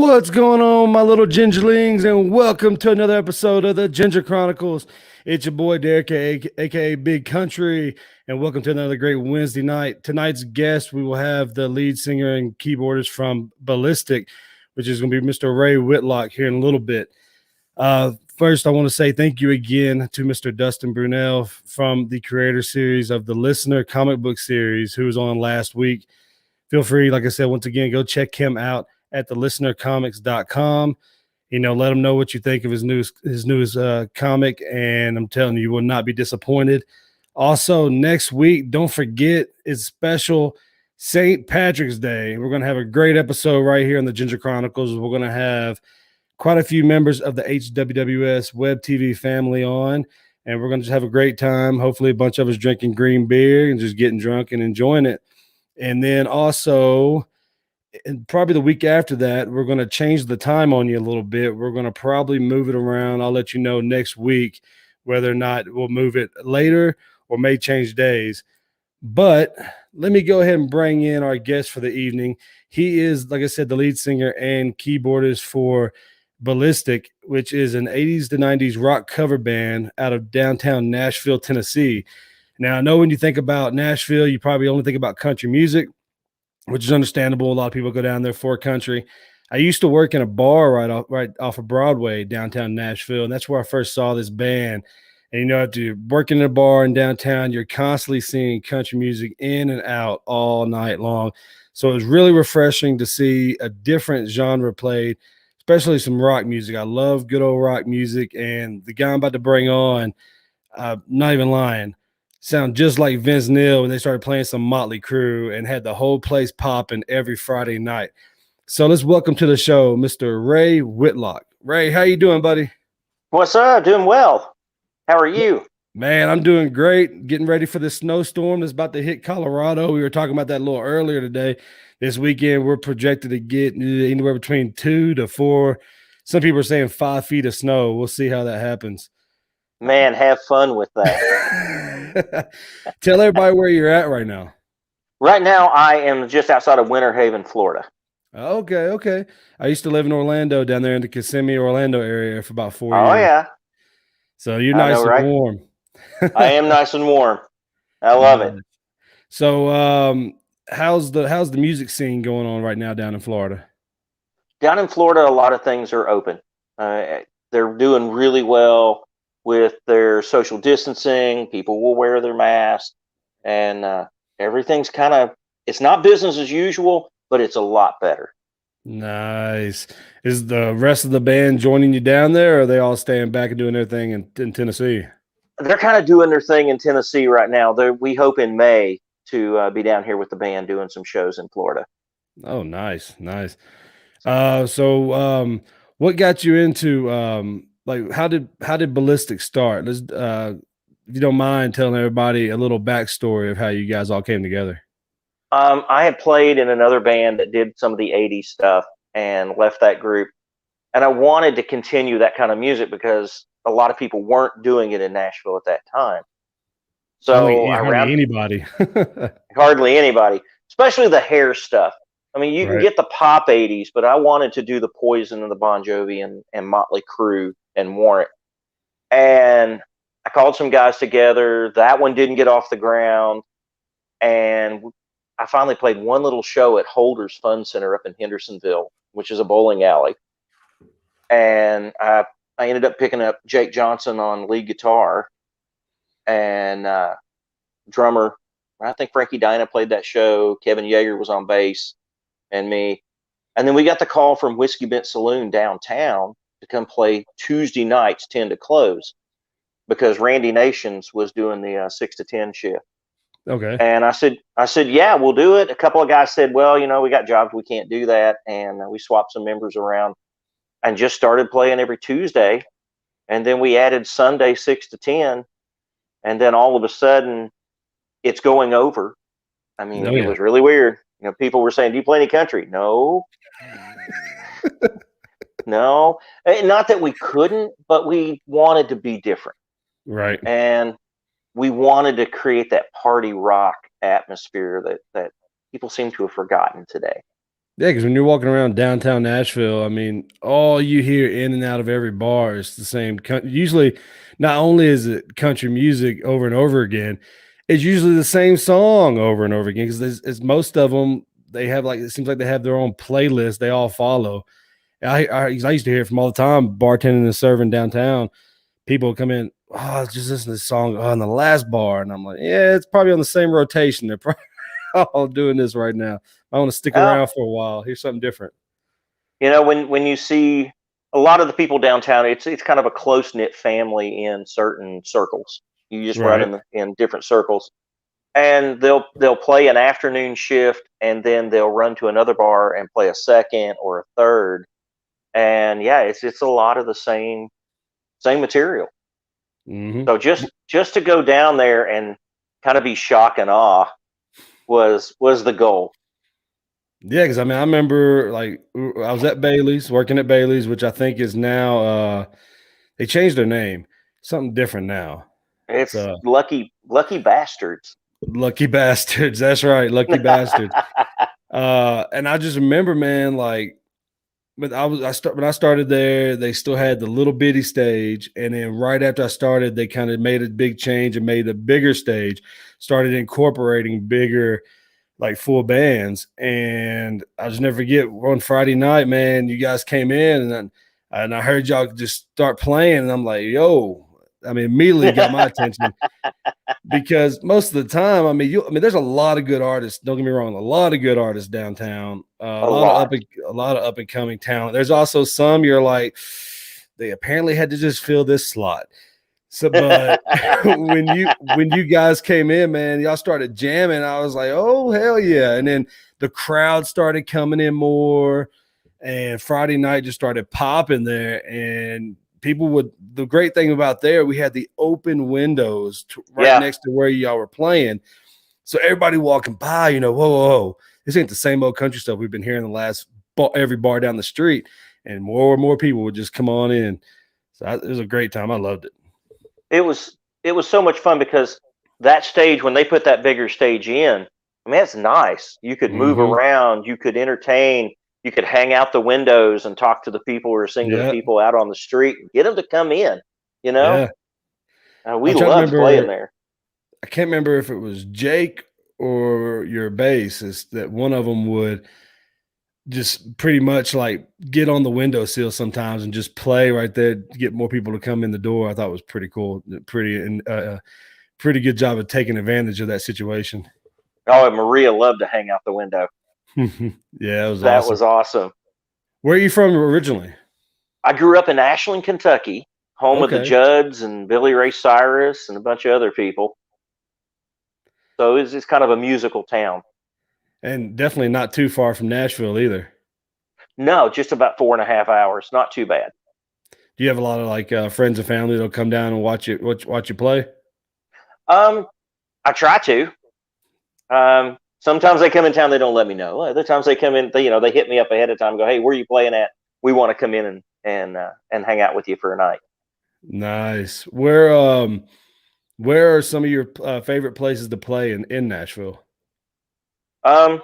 What's going on, my little gingerlings, and welcome to another episode of the Ginger Chronicles. It's your boy Derek, aka Big Country, and welcome to another great Wednesday night. Tonight's guest, we will have the lead singer and keyboardist from Ballistic, which is going to be Mr. Ray Whitlock here in a little bit. First, I want to say thank you again to Mr. Dustin Brunel from the creator series of the Listener comic book series, who was on last week. Feel free, like I said, once again, go check him out at thelistenercomics.com. Let him know what you think of his newest comic, and I'm telling you, you will not be disappointed. Also, next week, don't forget, it's special St. Patrick's Day. We're going to have a great episode right here on the Ginger Chronicles. We're going to have quite a few members of the HWWS Web TV family on, and we're going to just have a great time. Hopefully, a bunch of us drinking green beer and just getting drunk and enjoying it. And then also, and probably the week after that, we're going to change the time on you a little bit. We're going to probably move it around. I'll let you know next week whether or not we'll move it later or may change days. But let me go ahead and bring in our guest for the evening. He is, like I said, the lead singer and keyboardist for Ballistic, which is an 80s to 90s rock cover band out of downtown Nashville, Tennessee. Now, I know when you think about Nashville, you probably only think about country music, which is understandable. A lot of people go down there for country. I used to work in a bar right off of Broadway, downtown Nashville, and that's where I first saw this band. And, after you're working in a bar in downtown, you're constantly seeing country music in and out all night long. So it was really refreshing to see a different genre played, especially some rock music. I love good old rock music, and the guy I'm about to bring on, not even lying, sound just like Vince Neil when they started playing some Motley Crue and had the whole place popping every Friday night. So let's welcome to the show, Mr. Ray Whitlock. Ray, how you doing, buddy? What's up? Doing well. How are you? Man, I'm doing great. Getting ready for the snowstorm that's about to hit Colorado. We were talking about that a little earlier today. This weekend, we're projected to get anywhere between 2 to 4. Some people are saying 5 feet of snow. We'll see how that happens. Man, have fun with that. Tell everybody where you're at right now. Right now, I am just outside of Winter Haven, Florida. Okay. I used to live in Orlando, down there in the Kissimmee, Orlando area for about 4 years. Oh, yeah. So you're nice and warm. I am nice and warm. I love it. So how's the music scene going on right now down in Florida? Down in Florida, a lot of things are open. They're doing really well with their social distancing. People will wear their masks, and everything's it's not business as usual, but it's a lot better. Nice. Is the rest of the band joining you down there, or are they all staying back and doing their thing in Tennessee? They're kind of doing their thing in Tennessee right now. We hope in May to be down here with the band doing some shows in Florida. Oh, nice. So what got you into how did Ballistic start? Let's if you don't mind telling everybody a little backstory of how you guys all came together. I had played in another band that did some of the 80s stuff and left that group. And I wanted to continue that kind of music because a lot of people weren't doing it in Nashville at that time. So hardly anybody, especially the hair stuff. I mean, you can get the pop 80s, but I wanted to do the Poison and the Bon Jovi and Motley Crue and Warrant. And I called some guys together. That one didn't get off the ground. And I finally played one little show at Holder's Fun Center up in Hendersonville, which is a bowling alley. And I ended up picking up Jake Johnson on lead guitar and drummer. I think Frankie Dyna played that show. Kevin Yeager was on bass and me. And then we got the call from Whiskey Bent Saloon downtown to come play Tuesday nights 10 to close because Randy Nations was doing the 6 to 10 shift. Okay. And I said, yeah, we'll do it. A couple of guys said, well, we got jobs, we can't do that. And we swapped some members around and just started playing every Tuesday. And then we added Sunday 6 to 10. And then all of a sudden it's going over. I mean, it was really weird. People were saying, do you play any country? No. No. Not that we couldn't, but we wanted to be different. Right. And we wanted to create that party rock atmosphere that people seem to have forgotten today. Yeah, because when you're walking around downtown Nashville, I mean, all you hear in and out of every bar is the same. Usually, not only is it country music over and over again, it's usually the same song over and over again. Because most of them, they have like it seems like they have their own playlist they all follow. I used to hear it from all the time bartending and serving downtown. People would come in, oh, just listen to this song on the last bar, and I'm like, yeah, it's probably on the same rotation. They're probably all doing this right now. I want to stick Well, around for a while. Here's something different. when you see a lot of the people downtown, it's kind of a close knit family in certain circles. You just run Right. in different circles, and they'll play an afternoon shift, and then they'll run to another bar and play a second or a third. And yeah, it's a lot of the same material. Mhm. So just to go down there and kind of be shock and awe was the goal. Yeah, because I mean, I remember like I was at Bailey's, working at Bailey's, which I think is now they changed their name, something different now. It's It's lucky bastards. Lucky Bastards. That's right, Lucky Bastards. And I just remember, man, like but when I started there, they still had the little bitty stage, and then right after I started, they kind of made a big change and made a bigger stage, started incorporating bigger like full bands. And I'll just never forget one Friday night, man, you guys came in and I heard y'all just start playing, and I'm like, yo, I mean, immediately got my attention because most of the time, I mean, there's a lot of good artists. Don't get me wrong, a lot of good artists downtown, A lot. a lot of up and coming talent. There's also some you're like, they apparently had to just fill this slot. So, but when you guys came in, man, y'all started jamming. I was like, oh hell yeah! And then the crowd started coming in more, and Friday night just started popping there. And people would. The great thing about there, we had the open windows right Yeah, next to where y'all were playing, so everybody walking by, whoa, whoa, whoa, this ain't the same old country stuff we've been hearing the last every bar down the street, and more people would just come on in. So it was a great time. I loved it. it was so much fun because that stage when they put that bigger stage in, I mean, that's nice. You could move Hmm. around, you could entertain, you could hang out the windows and talk to the people or sing to the Yeah, people out on the street and get them to come in. You know, yeah. we I'm trying to loved playing remember. there. I can't remember if it was Jake or your bassist that one of them would just pretty much like get on the windowsill sometimes and just play right there to get more people to come in the door. I thought it was pretty cool, pretty good job of taking advantage of that situation. Oh, and Maria loved to hang out the window. Yeah, it was That awesome. was awesome. Where are you from originally? I grew up in Ashland, Kentucky, home of the Okay, Judds and Billy Ray Cyrus and a bunch of other people. So it's kind of a musical town. and definitely not too far from Nashville either. No, just about 4.5 hours. Not too bad. Do you have a lot of like friends and family that'll come down and watch you play? Um, I try to. Sometimes they come in town, they don't let me know. Other times they come in, they hit me up ahead of time. And go, hey, where are you playing at? We want to come in and hang out with you for a night. Nice. Where are some of your favorite places to play in Nashville? Um,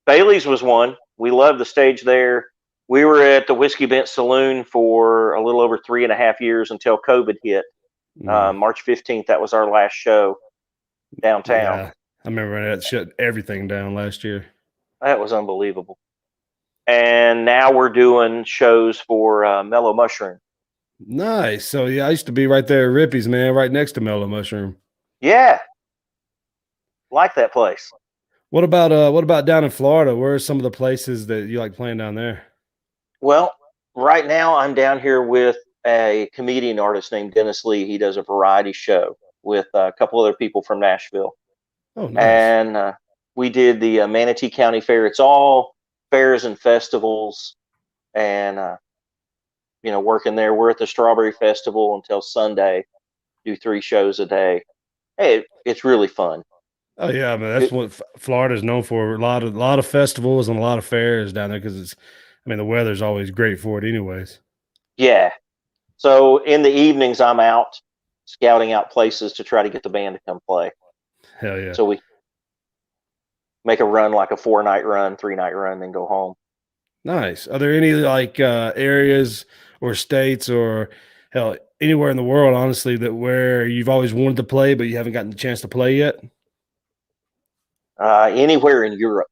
Bailey's was one. We loved the stage there. We were at the Whiskey Bent Saloon for a little over 3.5 years until COVID hit. Mm, March 15th, that was our last show downtown. yeah, I remember that shut everything down last year. That was unbelievable. And now we're doing shows for Mellow Mushroom. Nice. So yeah, I used to be right there at Rippy's, man, right next to Mellow Mushroom. Yeah, like that place. What about down in Florida? Where are some of the places that you like playing down there? Well, right now I'm down here with a comedian artist named Dennis Lee. He does a variety show with a couple other people from Nashville. Oh, nice. And we did the Manatee County Fair. It's all fairs and festivals, and working there. We're at the Strawberry Festival until Sunday. Do 3 shows a day. Hey, it's really fun. Oh yeah, I mean that's It, what Florida is known for. A lot of festivals and a lot of fairs down there because I mean the weather's always great for it, anyways. yeah. So in the evenings, I'm out scouting out places to try to get the band to come play. Hell yeah. So we make a run, like a 4-night run, 3-night run, then go home. Nice. Are there any like areas or states or hell anywhere in the world, honestly, that where you've always wanted to play but you haven't gotten the chance to play yet? Anywhere in Europe.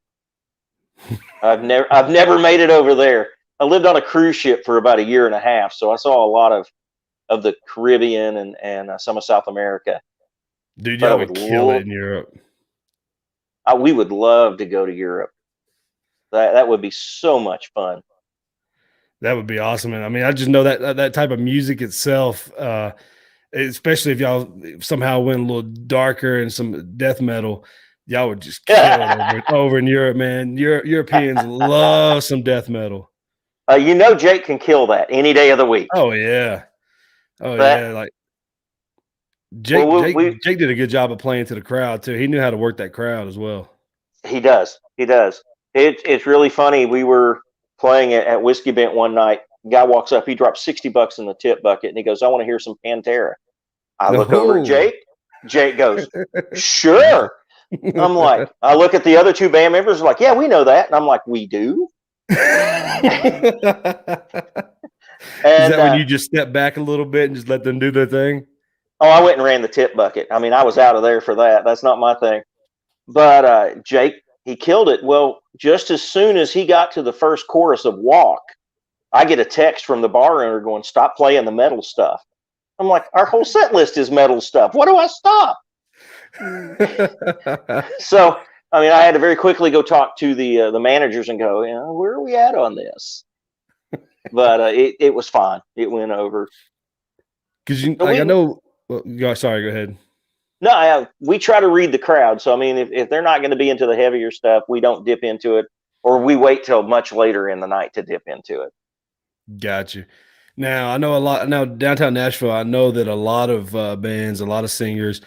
I've never made it over there. I lived on a cruise ship for about a year and a half, so I saw a lot of the Caribbean and some of South America. Dude, But I y'all would would kill it love, in Europe. we would love to go to Europe. That would be so much fun. That would be awesome. And I mean, I just know that type of music itself, especially if y'all somehow went a little darker and some death metal, y'all would just kill it over in Europe, man. Europeans love some death metal. Jake can kill that any day of the week. Oh yeah. Oh But yeah. Like well, Jake did a good job of playing to the crowd too. He knew how to work that crowd as well. he does. He does. It's really funny. We were playing at Whiskey Bent one night. Guy walks up. He drops $60 in the tip bucket, and he goes, "I want to hear some Pantera." I look over at No. Jake. Jake goes, "Sure." I'm like, I look at the other two band members, like, "Yeah, we know that." And I'm like, "We do." Is And that when you just step back a little bit and just let them do their thing? oh, I went and ran the tip bucket. I mean, I was out of there for that. That's not my thing. But Jake, he killed it. Well, just as soon as he got to the first chorus of Walk, I get a text from the bar owner going, "Stop playing the metal stuff." I'm like, "Our whole set list is metal stuff. What do I stop?" So, I mean, I had to very quickly go talk to the managers and go, "Where are we at on this?" But it was fine. It went over. Because you, So like, I we know. Well, sorry, go ahead. no, we try to read the crowd. So I mean, if they're not going to be into the heavier stuff, we don't dip into it, or we wait till much later in the night to dip into it. Got you. Now I know a lot. Now downtown Nashville, I know that a lot of bands, a lot of singers,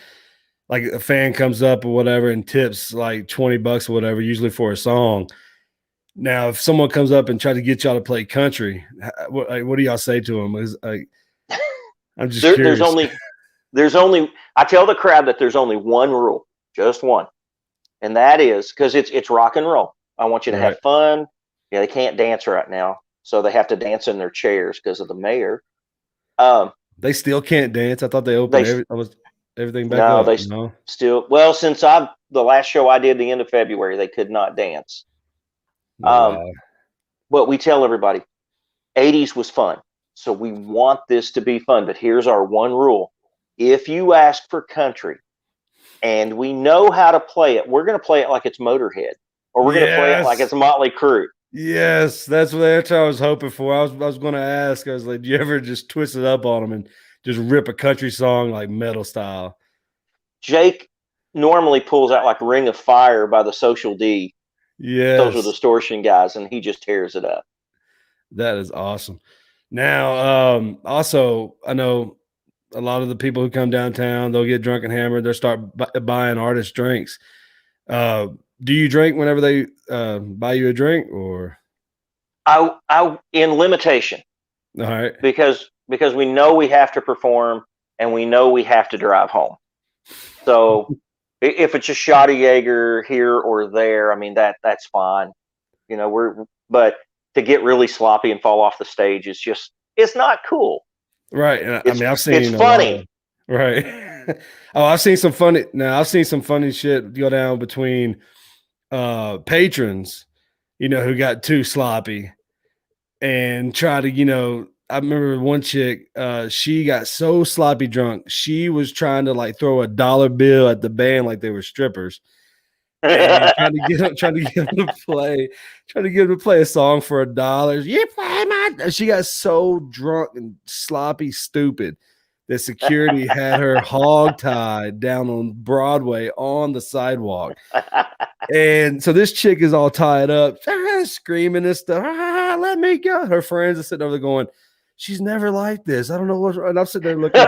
like a fan comes up or whatever and tips like $20 or whatever, usually for a song. Now, if someone comes up and try to get y'all to play country, what do y'all say to them? Is like, I'm just There's curious. only I tell the crowd that there's only one rule, just one, and that is because it's rock and roll. I want you to Right. have fun. Yeah, they can't dance right now, so they have to dance in their chairs because of the mayor. Um, They still can't dance. I thought they they opened everything back no, up. they No. still since the last show I did the end of February, they could not dance. Oh, Um, wow. but we tell everybody, 80s was fun, so we want this to be fun. But here's our one rule: if you ask for country, and we know how to play it, we're going to play it like it's Motorhead, or we're going to play it like Yes. it's Motley Crue. Yes. That's what I was hoping for. I was going to ask. I was like, do you ever just twist it up on them and just rip a country song like metal style? Jake normally pulls out like Ring of Fire by the Social Yes. Distortion guys, and he just tears it up. That is awesome. Now, also, I know a lot of the people who come downtown, they'll get drunk and hammered. They'll start buying artist drinks. Uh, do you drink whenever they buy you a drink, or? I in limitation All right. because we know we have to perform and we know we have to drive home. So if it's a shot of Jaeger here or there, I mean that's fine. But to get really sloppy and fall off the stage is just it's not cool. Right. And I It's mean, I've it's seen a lot of funny. right. Oh, I've seen some funny now. I've seen some funny shit go down between patrons, who got too sloppy and try to, I remember one chick, she got so sloppy drunk, she was trying to like throw a dollar bill at the band like they were strippers and trying to get them to play a song for $1. You play my. She got so drunk and sloppy, stupid that security had her hog-tied down on Broadway on the sidewalk. And so this chick is all tied up, screaming and stuff. Let me go. Her friends are sitting over there going, she's never like this. I don't know what's wrong. And I'm sitting there looking.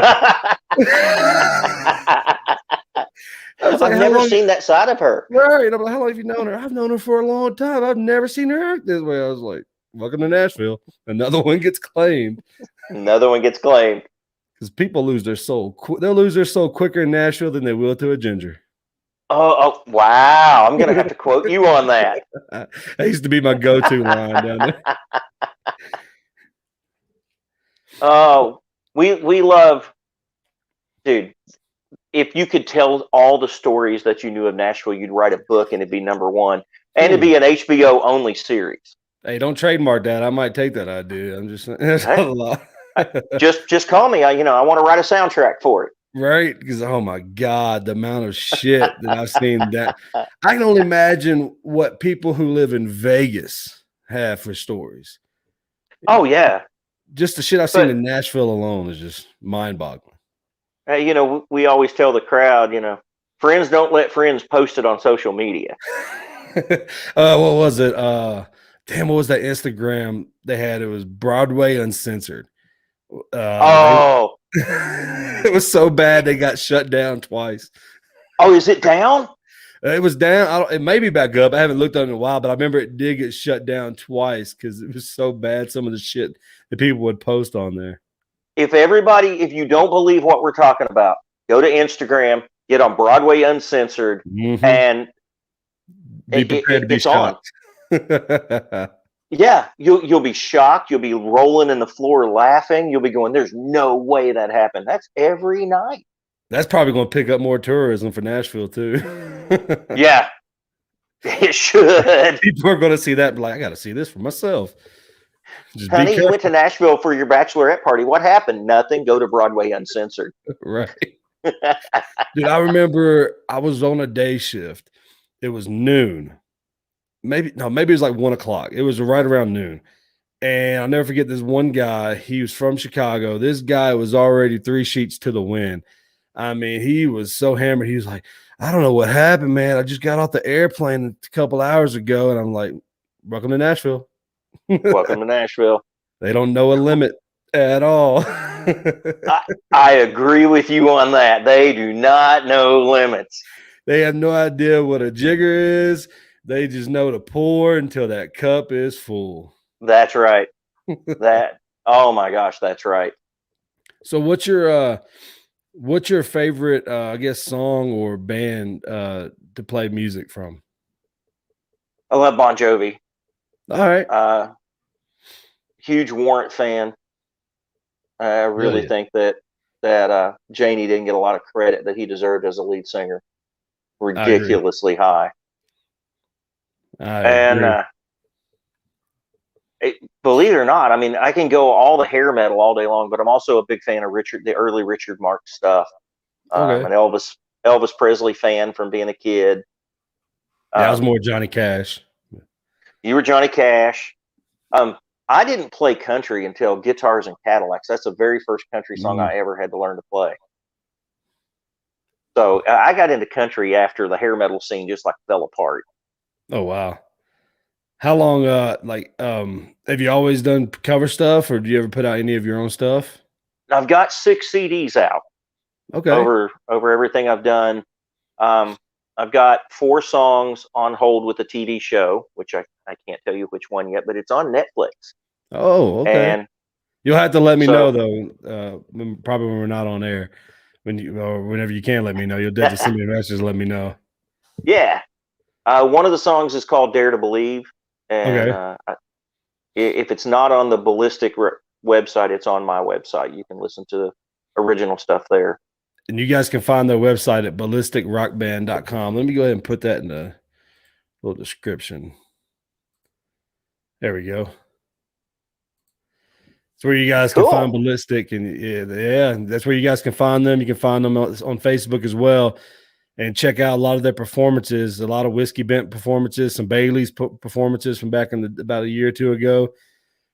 I was like, I've never seen that side of her. Right. And I'm like, how long have you known her? I've known her for a long time. I've never seen her act this way. I was like, welcome to Nashville. Another one gets claimed. Another one gets claimed. Because people lose their soul. They'll lose their soul quicker in Nashville than they will to a ginger. Oh, wow. I'm going to have to quote you on that. That used to be my go-to line down there. Oh, we love, dude. If you could tell all the stories that you knew of Nashville, you'd write a book and it'd be number one, and it'd be an HBO only series. Hey, don't trademark that. I might take that idea. I'm just saying, that's a lot. just call me. I want to write a soundtrack for it. Right? Because oh my God, the amount of shit that I've seen that I can only imagine what people who live in Vegas have for stories. Oh yeah. Just the shit I've seen in Nashville alone is just mind-boggling. We always tell the crowd, friends don't let friends post it on social media. What was it? Damn, what was that Instagram they had? It was Broadway Uncensored. It was so bad they got shut down twice. Oh, is it down? It was down. It may be back up. I haven't looked on it in a while, but I remember it did get shut down twice because it was so bad. Some of the shit that people would post on there. If you don't believe what we're talking about, go to Instagram, get on Broadway Uncensored, and be prepared to be shocked. Yeah, you'll be shocked. You'll be rolling in the floor laughing. You'll be going, "There's no way that happened." That's every night. That's probably going to pick up more tourism for Nashville too. Yeah, it should. People are going to see that and be like, I got to see this for myself. Honey, you went to Nashville for your bachelorette party. What happened? Nothing. Go to Broadway Uncensored. Right. Dude, I remember I was on a day shift. It was noon. Maybe it was like 1 o'clock. It was right around noon. And I'll never forget this one guy. He was from Chicago. This guy was already 3 sheets to the wind. I mean, he was so hammered. He was like, I don't know what happened, man. I just got off the airplane a couple hours ago. And I'm like, welcome to Nashville. Welcome to Nashville. They don't know a limit at all. I agree with you on that. They do not know limits. They have no idea what a jigger is. They just know to pour until that cup is full. That's right. Oh my gosh, that's right. So what's your favorite I guess song or band to play music from? I love Bon Jovi. All right. Huge Warrant fan. I really think that Janie didn't get a lot of credit that he deserved as a lead singer. Ridiculously high. Believe it or not, I mean, I can go all the hair metal all day long, but I'm also a big fan of the early Richard Marx stuff. An Elvis Presley fan from being a kid. I was more Johnny Cash. You were Johnny Cash. I didn't play country until Guitars and Cadillacs. That's the very first country song I ever had to learn to play. So I got into country after the hair metal scene just like fell apart. Oh wow! How long? Have you always done cover stuff, or do you ever put out any of your own stuff? I've got 6 CDs out. Okay. Over everything I've done. I've got 4 songs on hold with a TV show, which I can't tell you which one yet, but it's on Netflix. Oh, okay. And you'll have to let me know though. Probably when we're not on air, or whenever you can let me know. You'll definitely send me a message. Let me know. Yeah. One of the songs is called "Dare to Believe," and if it's not on the Ballistic website, it's on my website. You can listen to the original stuff there. And you guys can find their website at ballisticrockband.com. Let me go ahead and put that in the little description. There we go. It's where you guys can find Ballistic, and yeah, that's where you guys can find them. You can find them on Facebook as well, and check out a lot of their performances. A lot of Whiskey Bent performances, some Bailey's performances from back in about a year or two ago.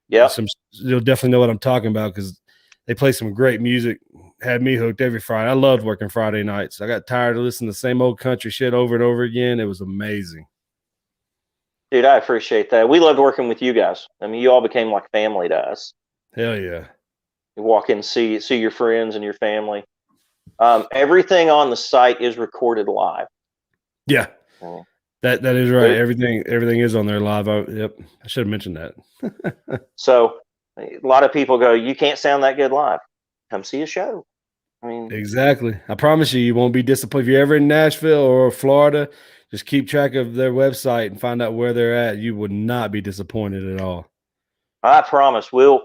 Yeah, you'll definitely know what I'm talking about because they play some great music. Had me hooked every Friday. I loved working Friday nights. I got tired of listening to the same old country shit over and over again. It was amazing. Dude, I appreciate that. We loved working with you guys. I mean, you all became like family to us. Hell yeah. You walk in, see your friends and your family. Everything on the site is recorded live. Yeah. That is right. Everything is on there live. Yep. I should have mentioned that. So a lot of people go, you can't sound that good live. Come see a show. I mean, Exactly. I promise you, you won't be disappointed. If you're ever in Nashville or Florida, just keep track of their website and find out where they're at. You would not be disappointed at all. I promise we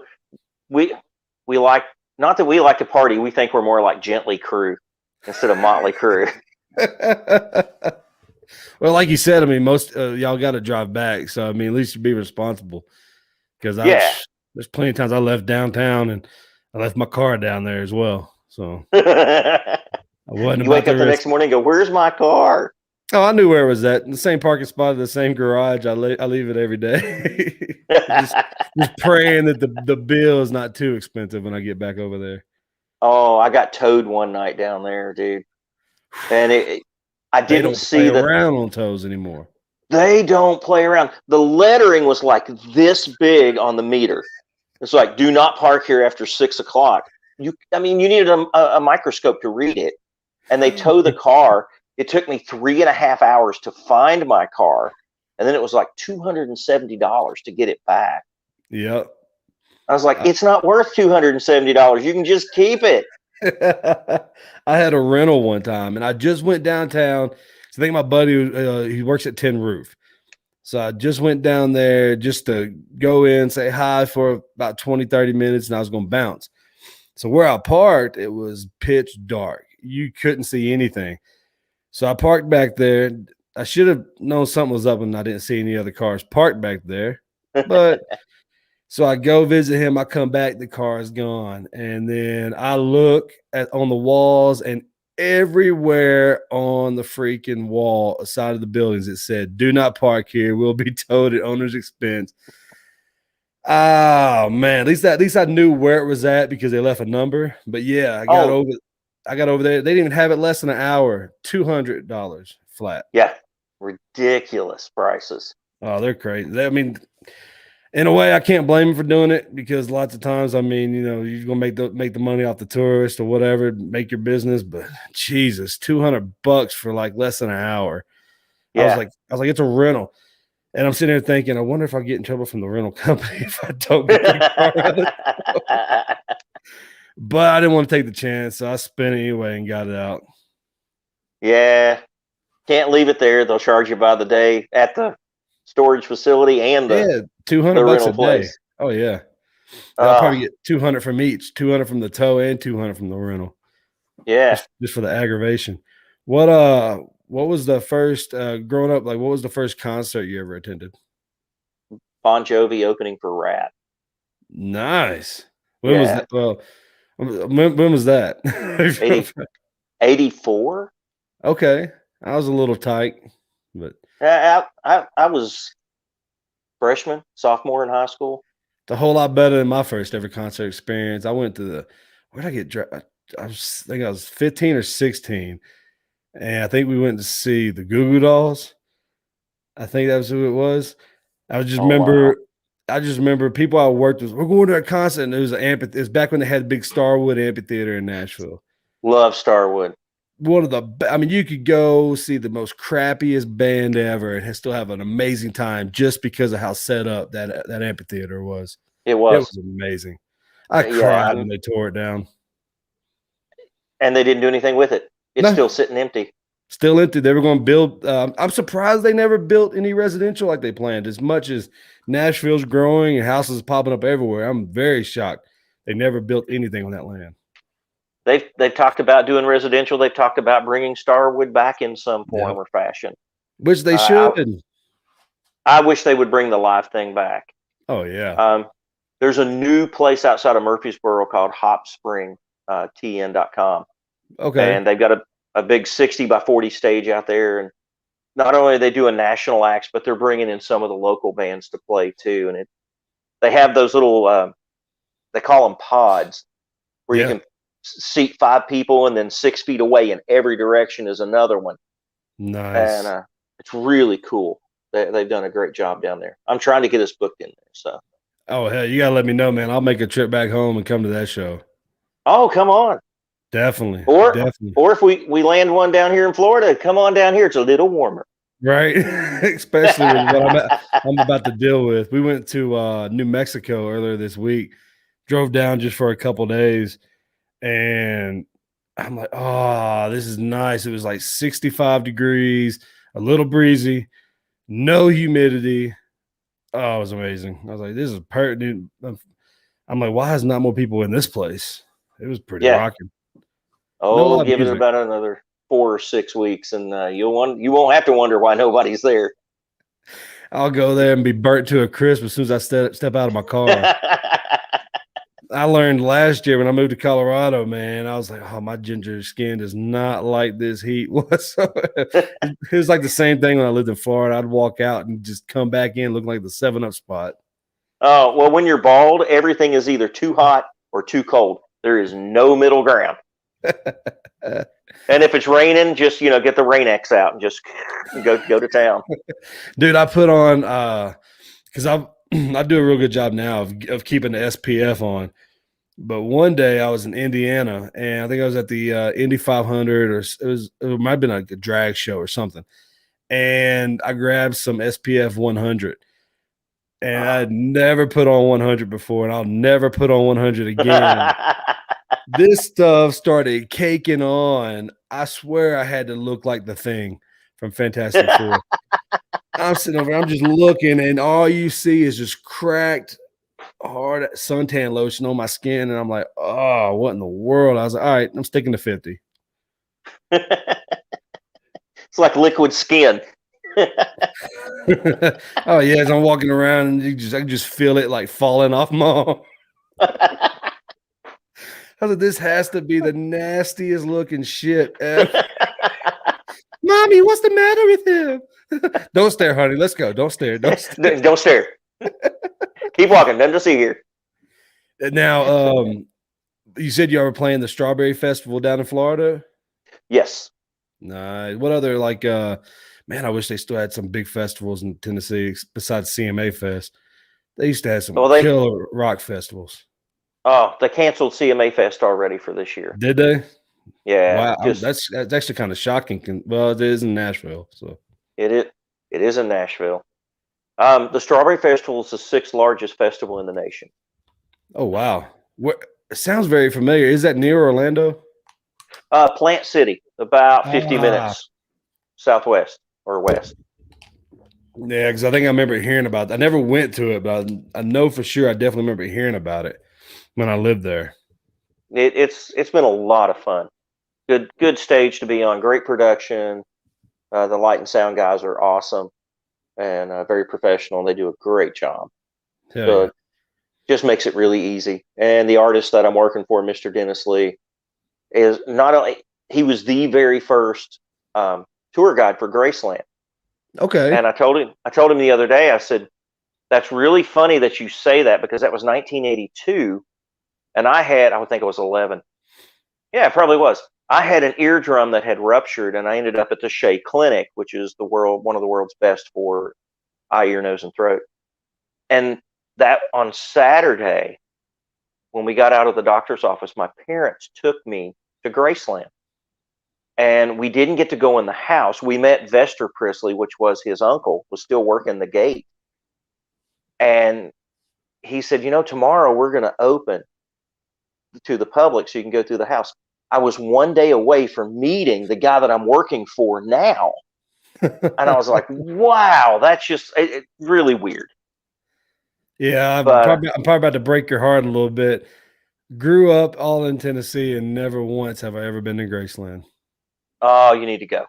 we like, not that we like to party. We think we're more like Gently Crew instead of Motley Crew. Well, like you said, I mean, most y'all got to drive back. So, I mean, at least you be responsible. Because Yeah. there's plenty of times I left downtown and I left my car down there as well. So You I wasn't wake about up to the risk. next morning and go, "Where's my car?" Oh, I knew where it was at. In the same parking spot, the same garage. I leave it every day. just, just praying that the bill is not too expensive when I get back over there. Oh, I got towed one night down there, dude. And I They didn't don't play see that. around on toes anymore. They don't play around. The lettering was like this big on the meter. It's like, "Do not park here after 6 o'clock." I mean, you needed a microscope to read it. And they tow the car. It took me 3.5 hours to find my car, and then it was like $270 to get it back. Yep. I was like, it's not worth $270. You can just keep it. I had a rental one time, and I just went downtown. So I think my buddy, he works at Tin Roof. So I just went down there just to go in, say hi for about 20, 30 minutes, and I was going to bounce. So where I parked, it was pitch dark. You couldn't see anything. So I parked back there. I should have known something was up when I didn't see any other cars parked back there. But so I go visit him. I come back, the car is gone. And then I look on the walls, and everywhere on the freaking wall aside of the buildings, it said, "Do not park here. We'll be towed at owner's expense." Oh man, at least I knew where it was at because they left a number. But yeah, I got over there. They didn't even have it less than an hour. $200 flat. Yeah, ridiculous prices. Oh, they're crazy. I mean, in a way, I can't blame them for doing it because lots of times, I mean, you're gonna make the money off the tourist or whatever, make your business. But Jesus, $200 for like less than an hour. Yeah. I was like, it's a rental. And I'm sitting there thinking, I wonder if I get in trouble from the rental company if I don't get the car out of the But I didn't want to take the chance, so I spent it anyway and got it out. Yeah. Can't leave it there. They'll charge you by the day at the storage facility and the $200 a day. place. Oh yeah. I'll probably get 200 from each, 200 from the tow and 200 from the rental. Yeah. Just for the aggravation. What was the first growing up, like what was the first concert you ever attended? Bon Jovi opening for Rat. Nice. When was that? Well, when was that? 84. Okay. I was a little tight, but I was freshman, sophomore in high school. It's a whole lot better than my first ever concert experience. I went to where'd I get dressed? I think I was 15 or 16. And I think we went to see the Goo Goo Dolls. I think that was who it was. I just remember people I worked with. We're going to a concert, and it was an amphitheater. It was back when they had big Starwood amphitheater in Nashville. Love Starwood. One of I mean, you could go see the most crappiest band ever and still have an amazing time just because of how set up that amphitheater was. It was amazing. I cried when they tore it down. And they didn't do anything with it. It's still sitting empty. Still empty. They were going to build. I'm surprised they never built any residential like they planned. As much as Nashville's growing and houses popping up everywhere, I'm very shocked they never built anything on that land. They've talked about doing residential. They've talked about bringing Starwood back in some form or fashion. Which they should. I wish they would bring the live thing back. Oh, yeah. There's a new place outside of Murfreesboro called Hop Spring, TN.com. Okay. And they've got a big 60 by 40 stage out there. And not only are they doing national acts, but they're bringing in some of the local bands to play too. And they have those little, they call them pods, where you can seat 5 people, and then 6 feet away in every direction is another one. Nice. And it's really cool. They've done a great job down there. I'm trying to get us booked in there. So. Oh, hell, you got to let me know, man. I'll make a trip back home and come to that show. Oh, come on. Definitely. Or if we land one down here in Florida, come on down here. It's a little warmer. Right. Especially with what I'm about to deal with. We went to New Mexico earlier this week, drove down just for a couple days, and I'm like, oh, this is nice. It was like 65 degrees, a little breezy, no humidity. Oh, it was amazing. I was like, this is perfect. I'm like, why is not more people in this place? It was pretty Yeah. rocking. No Oh, live give it music. about another 4 or 6 weeks, and you won't have to wonder why nobody's there. I'll go there and be burnt to a crisp as soon as I step out of my car. I learned last year when I moved to Colorado, man, I was like, oh, my ginger skin does not like this heat whatsoever. It was like the same thing when I lived in Florida. I'd walk out and just come back in looking like the 7-Up spot. Oh, well, when you're bald, everything is either too hot or too cold. There is no middle ground. And if it's raining, just get the Rain-X out and just go to town. Dude, I put on because I do a real good job now of keeping the SPF on. But one day I was in Indiana, and I think I was at the Indy 500, or it might have been like a drag show or something. And I grabbed some SPF 100, and I'd never put on 100 before, and I'll never put on 100 again. This stuff started caking on. I swear I had to look like the Thing from Fantastic Four. I'm sitting over, I'm just looking, and all you see is just cracked hard suntan lotion on my skin, and I'm like, oh, what in the world? I was like, all right, I'm sticking to 50. It's like liquid skin. Oh yeah, as I'm walking around, and I can just feel it like falling off my arm. I was like, this has to be the nastiest looking shit ever. Mommy, what's the matter with him? Don't stare, honey. Let's go. Don't stare. Don't stare. Don't stare. Keep walking. Nothing to see here. Now, you said you were playing the Strawberry Festival down in Florida. Yes. Nah. What other man? I wish they still had some big festivals in Tennessee besides CMA Fest. They used to have some killer rock festivals. Oh, they canceled CMA Fest already for this year. Did they? Yeah. Wow, that's actually kind of shocking. Well, it is in Nashville, so it is in Nashville. The Strawberry Festival is the 6th largest festival in the nation. Oh wow, it sounds very familiar. Is that near Orlando? Plant City, about 50 minutes southwest or west. Yeah, because I think I remember hearing about it. I never went to it, but I know for sure I definitely remember hearing about it when I lived there. It's been a lot of fun. Good stage to be on. Great production. The light and sound guys are awesome and very professional. They do a great job. So it just makes it really easy. And the artist that I'm working for, Mr. Dennis Lee, is not only he was the very first tour guide for Graceland. Okay. And I told him the other day, I said, that's really funny that you say that, because that was 1982. And I would think I was 11. Yeah, it probably was. I had an eardrum that had ruptured, and I ended up at the Shea Clinic, which is one of the world's best for eye, ear, nose, and throat. And that on Saturday, when we got out of the doctor's office, my parents took me to Graceland. And we didn't get to go in the house. We met Vester Prisley, which was his uncle, was still working the gate. And he said, tomorrow we're going to open to the public so you can go through the house. I was one day away from meeting the guy that I'm working for now. And I was like, wow, that's just really weird. Yeah, I'm probably about to break your heart a little bit. Grew up all in Tennessee, and never once have I ever been to Graceland. Oh, you need to go.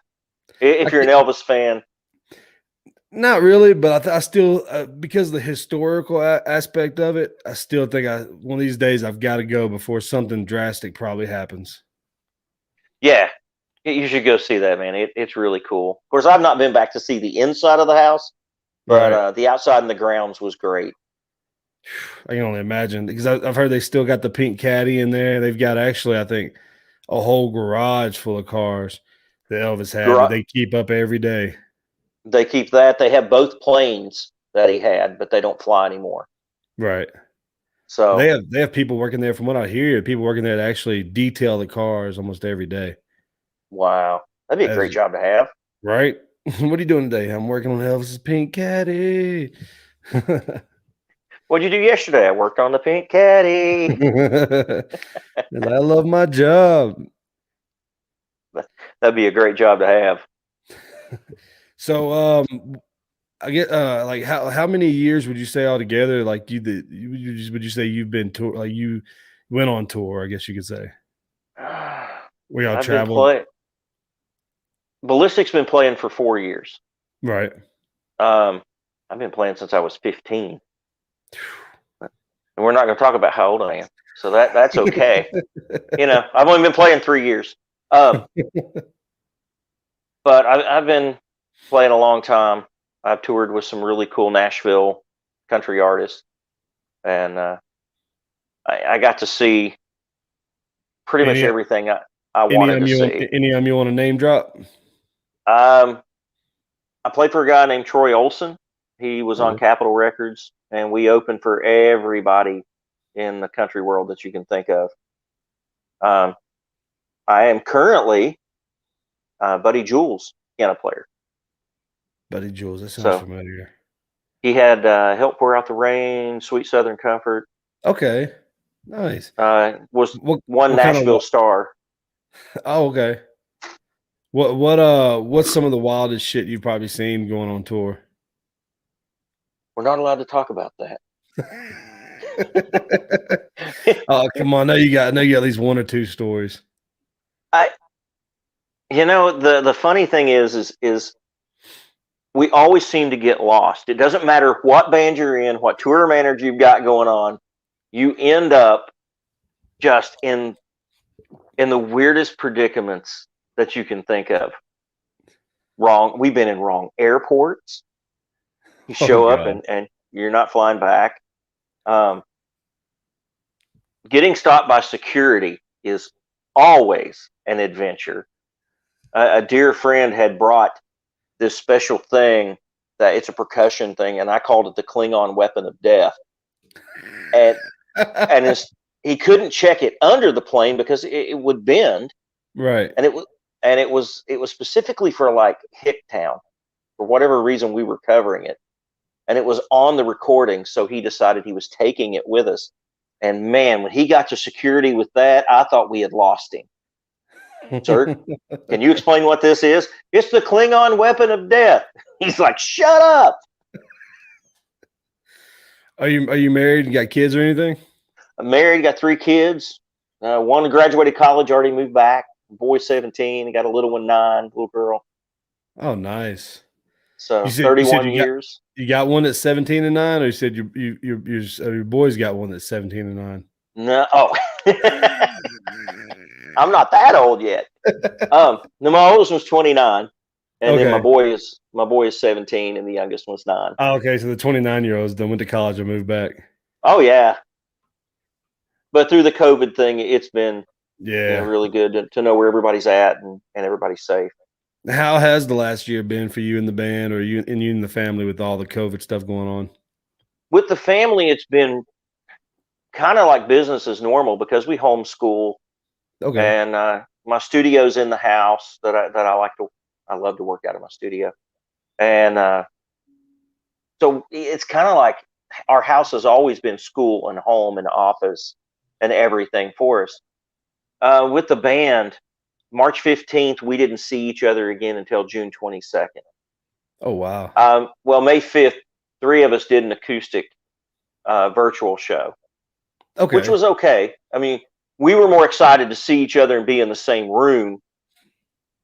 If you're an Elvis fan. Not really, but I still, because of the historical aspect of it, I still think one of these days I've got to go before something drastic probably happens. Yeah, you should go see that, man. It's really cool. Of course, I've not been back to see the inside of the house, but the outside and the grounds was great. I can only imagine, because I've heard they still got the pink caddy in there. They've got actually, I think, a whole garage full of cars that Elvis had that they keep up every day. They keep that. They have both planes that he had, but they don't fly anymore. Right. So they have people working there. From what I hear, people working there to actually detail the cars almost every day. Wow, that'd be a great job to have. Right? What are you doing today? I'm working on Elvis's pink caddy. What'd you do yesterday? I worked on the pink caddy. And I love my job. That'd be a great job to have. So, I get like how many years would you say altogether? Like would you say you've been tour like you went on tour? I guess you could say we all I've been traveled, playing. Ballistic's been playing for 4 years. right? I've been playing since I was 15, and we're not going to talk about how old I am, so that's okay. I've only been playing 3 years, but I've been playing a long time. I've toured with some really cool Nashville country artists, and I got to see pretty much Any everything I wanted to see. any of them you want to name drop? I played for a guy named Troy Olson. He was on Okay. Capitol Records, and we opened for everybody in the country world that you can think of. I am currently Buddy Jules piano player. Buddy Jules, that sounds familiar. He had Help Pour Out the Rain, Sweet Southern Comfort. Okay, nice. Was what one Nashville star. Oh, okay. What's some of the wildest shit you've probably seen going on tour? We're not allowed to talk about that. Oh, come on! I know you got at least one or two stories. The funny thing is we always seem to get lost. It doesn't matter what band you're in, what tour manager you've got going on, you end up just in the weirdest predicaments that you can think of. We've been in wrong airports. You show up and you're not flying back. Getting stopped by security is always an adventure. A dear friend had brought this special thing that it's a percussion thing, and I called it the Klingon weapon of death. And he couldn't check it under the plane because it would bend. Right. And it was specifically for like Hicktown. For whatever reason, we were covering it, and it was on the recording. So he decided he was taking it with us. And man, when he got to security with that, I thought we had lost him. Sir, can you explain what this is? It's the Klingon weapon of death. He's like, shut up. Are you married and got kids or anything? I'm married, got 3 kids. One graduated college, already moved back. Boy's 17, got a little one 9, little girl. Oh, nice. So 31 years. You got one that's 17 and 9, or you said your boy's got one that's 17 and 9? No, I'm not that old yet. No, my oldest one's 29, and then my boy is 17, and the youngest one's 9. Oh, okay. So the 29-year-olds done went to college and moved back. Oh yeah, but through the COVID thing, it's been really good to know where everybody's at and everybody's safe. How has the last year been for you and the band, or you and the family, with all the COVID stuff going on? With the family, it's been kind of like business as normal because we homeschool. Okay. And my studio's in the house that I love to work out of my studio. And so it's kind of like our house has always been school and home and office and everything for us. With the band, March 15th, we didn't see each other again until June 22nd. Oh, wow. Well, May 5th, 3 of us did an acoustic virtual show. Okay. Which was okay. I mean, we were more excited to see each other and be in the same room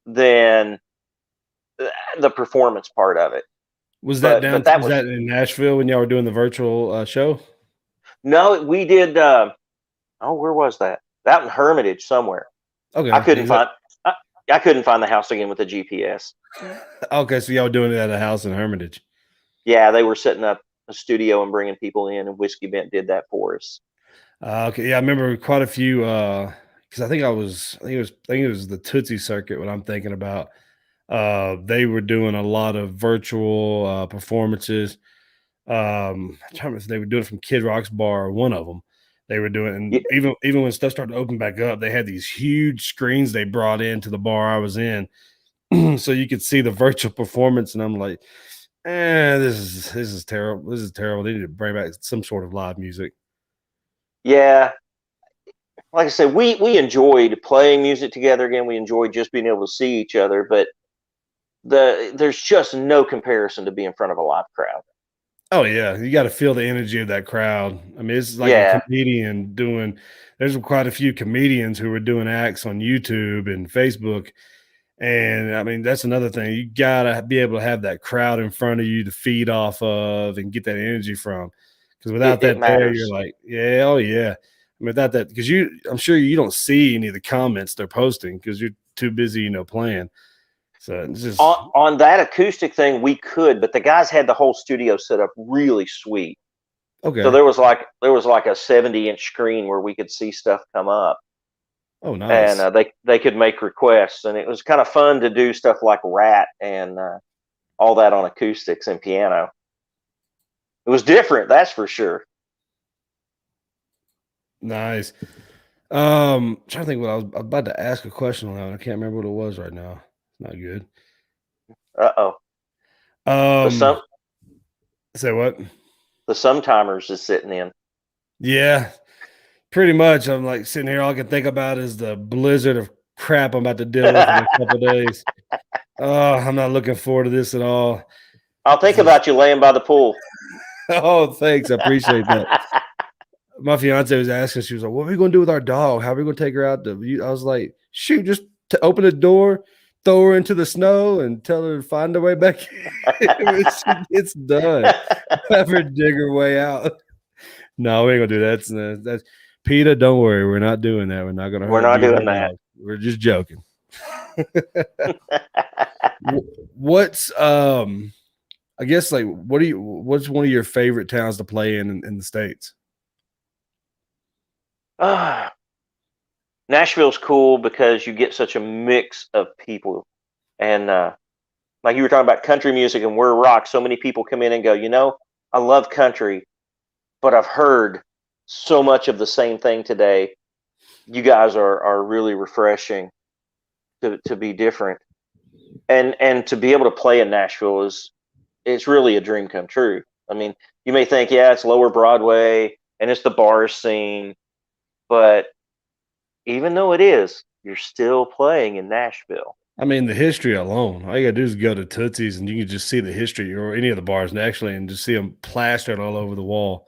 than the performance part of it. Was that was that in Nashville when y'all were doing the virtual show? No, we did. Where was that? Out in Hermitage somewhere. Okay. I couldn't find the house again with the GPS. Okay, so y'all were doing it at a house in Hermitage. Yeah, they were setting up a studio and bringing people in, and Whiskey Bent did that for us. Okay, yeah, I remember quite a few because I think it was the Tootsie Circuit. What I'm thinking about, they were doing a lot of virtual performances. I'm trying to remember if they were doing it from Kid Rock's bar, one of them. They were doing, and even when stuff started to open back up, they had these huge screens they brought into the bar I was in, so you could see the virtual performance. And I'm like, this is terrible. This is terrible. They need to bring back some sort of live music. Yeah, like I said, we enjoyed playing music together again. We enjoyed just being able to see each other, but there's just no comparison to be in front of a live crowd. Oh yeah, you got to feel the energy of that crowd. I mean, it's like a Yeah. comedian doing. There's quite a few comedians who are doing acts on YouTube and Facebook, and I mean that's another thing. You gotta be able to have that crowd in front of you to feed off of and get that energy from. Because without It that there, you're matters. like, yeah, oh yeah. I mean, without that, because I'm sure you don't see any of the comments they're posting because you're too busy, playing. So it's just On that acoustic thing, we could, but the guys had the whole studio set up really sweet. So okay. there was like a 70-inch screen where we could see stuff come up, Oh, and nice. they could make requests, and it was kind of fun to do stuff like Rat and all that on acoustics and piano. It was different, that's for sure. Nice. Trying to think what I was about to ask a question on that one. I can't remember what it was right now. Not good. Uh-oh. The Um, some say what? the Sometimers is sitting in. Yeah, pretty much. I'm like sitting here. All I can think about is the blizzard of crap I'm about to deal with in a couple days. Oh, I'm not looking forward to this at all. I'll think This is, about you laying by the pool. oh, thanks. I appreciate that. My fiance was asking. She was like, "What are we going to do with our dog? How are we going to take her out to?" I was like, "Shoot, just to open the door, throw her into the snow, and tell her to find her way back when she gets done. Have her dig her way out." No, we ain't gonna do that. That's PETA. Don't worry, we're not doing that. We're not gonna We're hurt not you or doing your that. dog. We're just joking. What's I guess like what's one of your favorite towns to play in the States? Nashville's cool because you get such a mix of people, and like you were talking about country music and we're rock. So many people come in and go, I love country, but I've heard so much of the same thing today. You guys are really refreshing to be different, and to be able to play in Nashville it's really a dream come true. I mean, you may think, yeah, it's Lower Broadway and it's the bar scene, but even though it is, you're still playing in Nashville. I mean, the history alone. All you gotta do is go to Tootsie's and you can just see the history or any of the bars actually and just see them plastered all over the wall.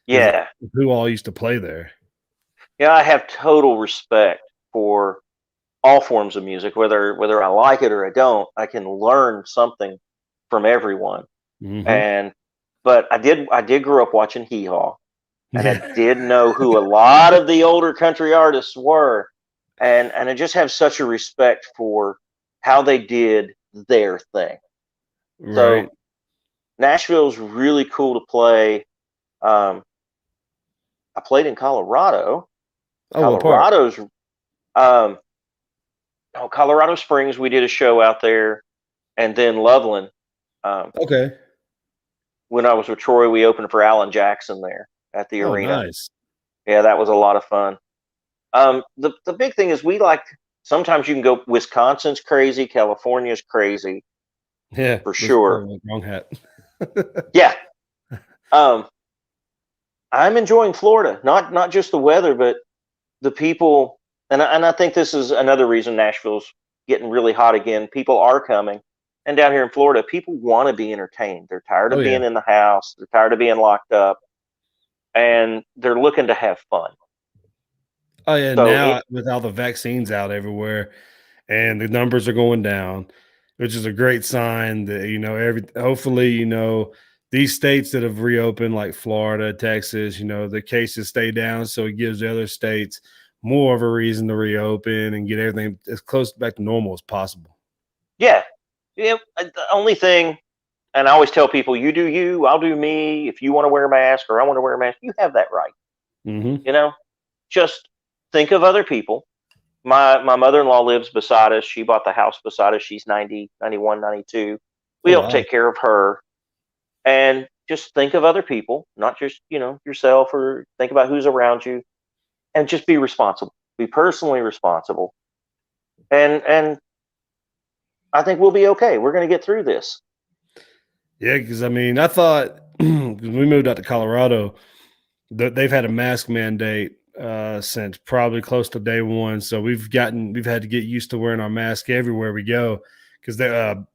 Because Yeah. who all used to play there? Yeah, I have total respect for all forms of music, whether I like it or I don't. I can learn something from everyone. Mhm. And but I did grow up watching Hee Haw, and I Yeah. did know who a lot of the older country artists were, and I just have such a respect for how they did their thing. Right. So Nashville's really cool to play. Um, I played in Colorado. Oh, what part? Colorado's Colorado Springs. We did a show out there, and then Loveland. Um, Okay. when I was with Troy, we opened for Alan Jackson there at the Oh, arena. nice. Yeah, that was a lot of fun. The big thing is we like sometimes you can go. Wisconsin's crazy, California's crazy Yeah. for That's sure. the wrong hat. Yeah. Um, I'm enjoying Florida, not just the weather, but the people, and I think this is another reason Nashville's getting really hot again. People are coming, and down here in Florida, people want to be entertained. They're tired Oh, of yeah. being in the house. They're tired of being locked up, and they're looking to have fun. Oh, yeah, So now with all the vaccines out everywhere and the numbers are going down, which is a great sign that, every hopefully, these states that have reopened like Florida, Texas, the cases stay down, so it gives the other states more of a reason to reopen and get everything as close back to normal as possible. yeah, yeah. The only thing, and I always tell people, you do you, I'll do me. If you want to wear a mask or I want to wear a mask, you have that right. Mhm. You know, just think of other people. My mother-in-law lives beside us. She bought the house beside us. She's 90, 91, 92. We Oh, help wow. take care of her, and just think of other people, not just, yourself, or think about who's around you, and just be responsible. Be personally responsible. And I think we'll be okay. We're going to get through this. Yeah, because I mean, I thought 'cause we moved out to Colorado, they've had a mask mandate since probably close to day one. So we've had to get used to wearing our mask everywhere we go because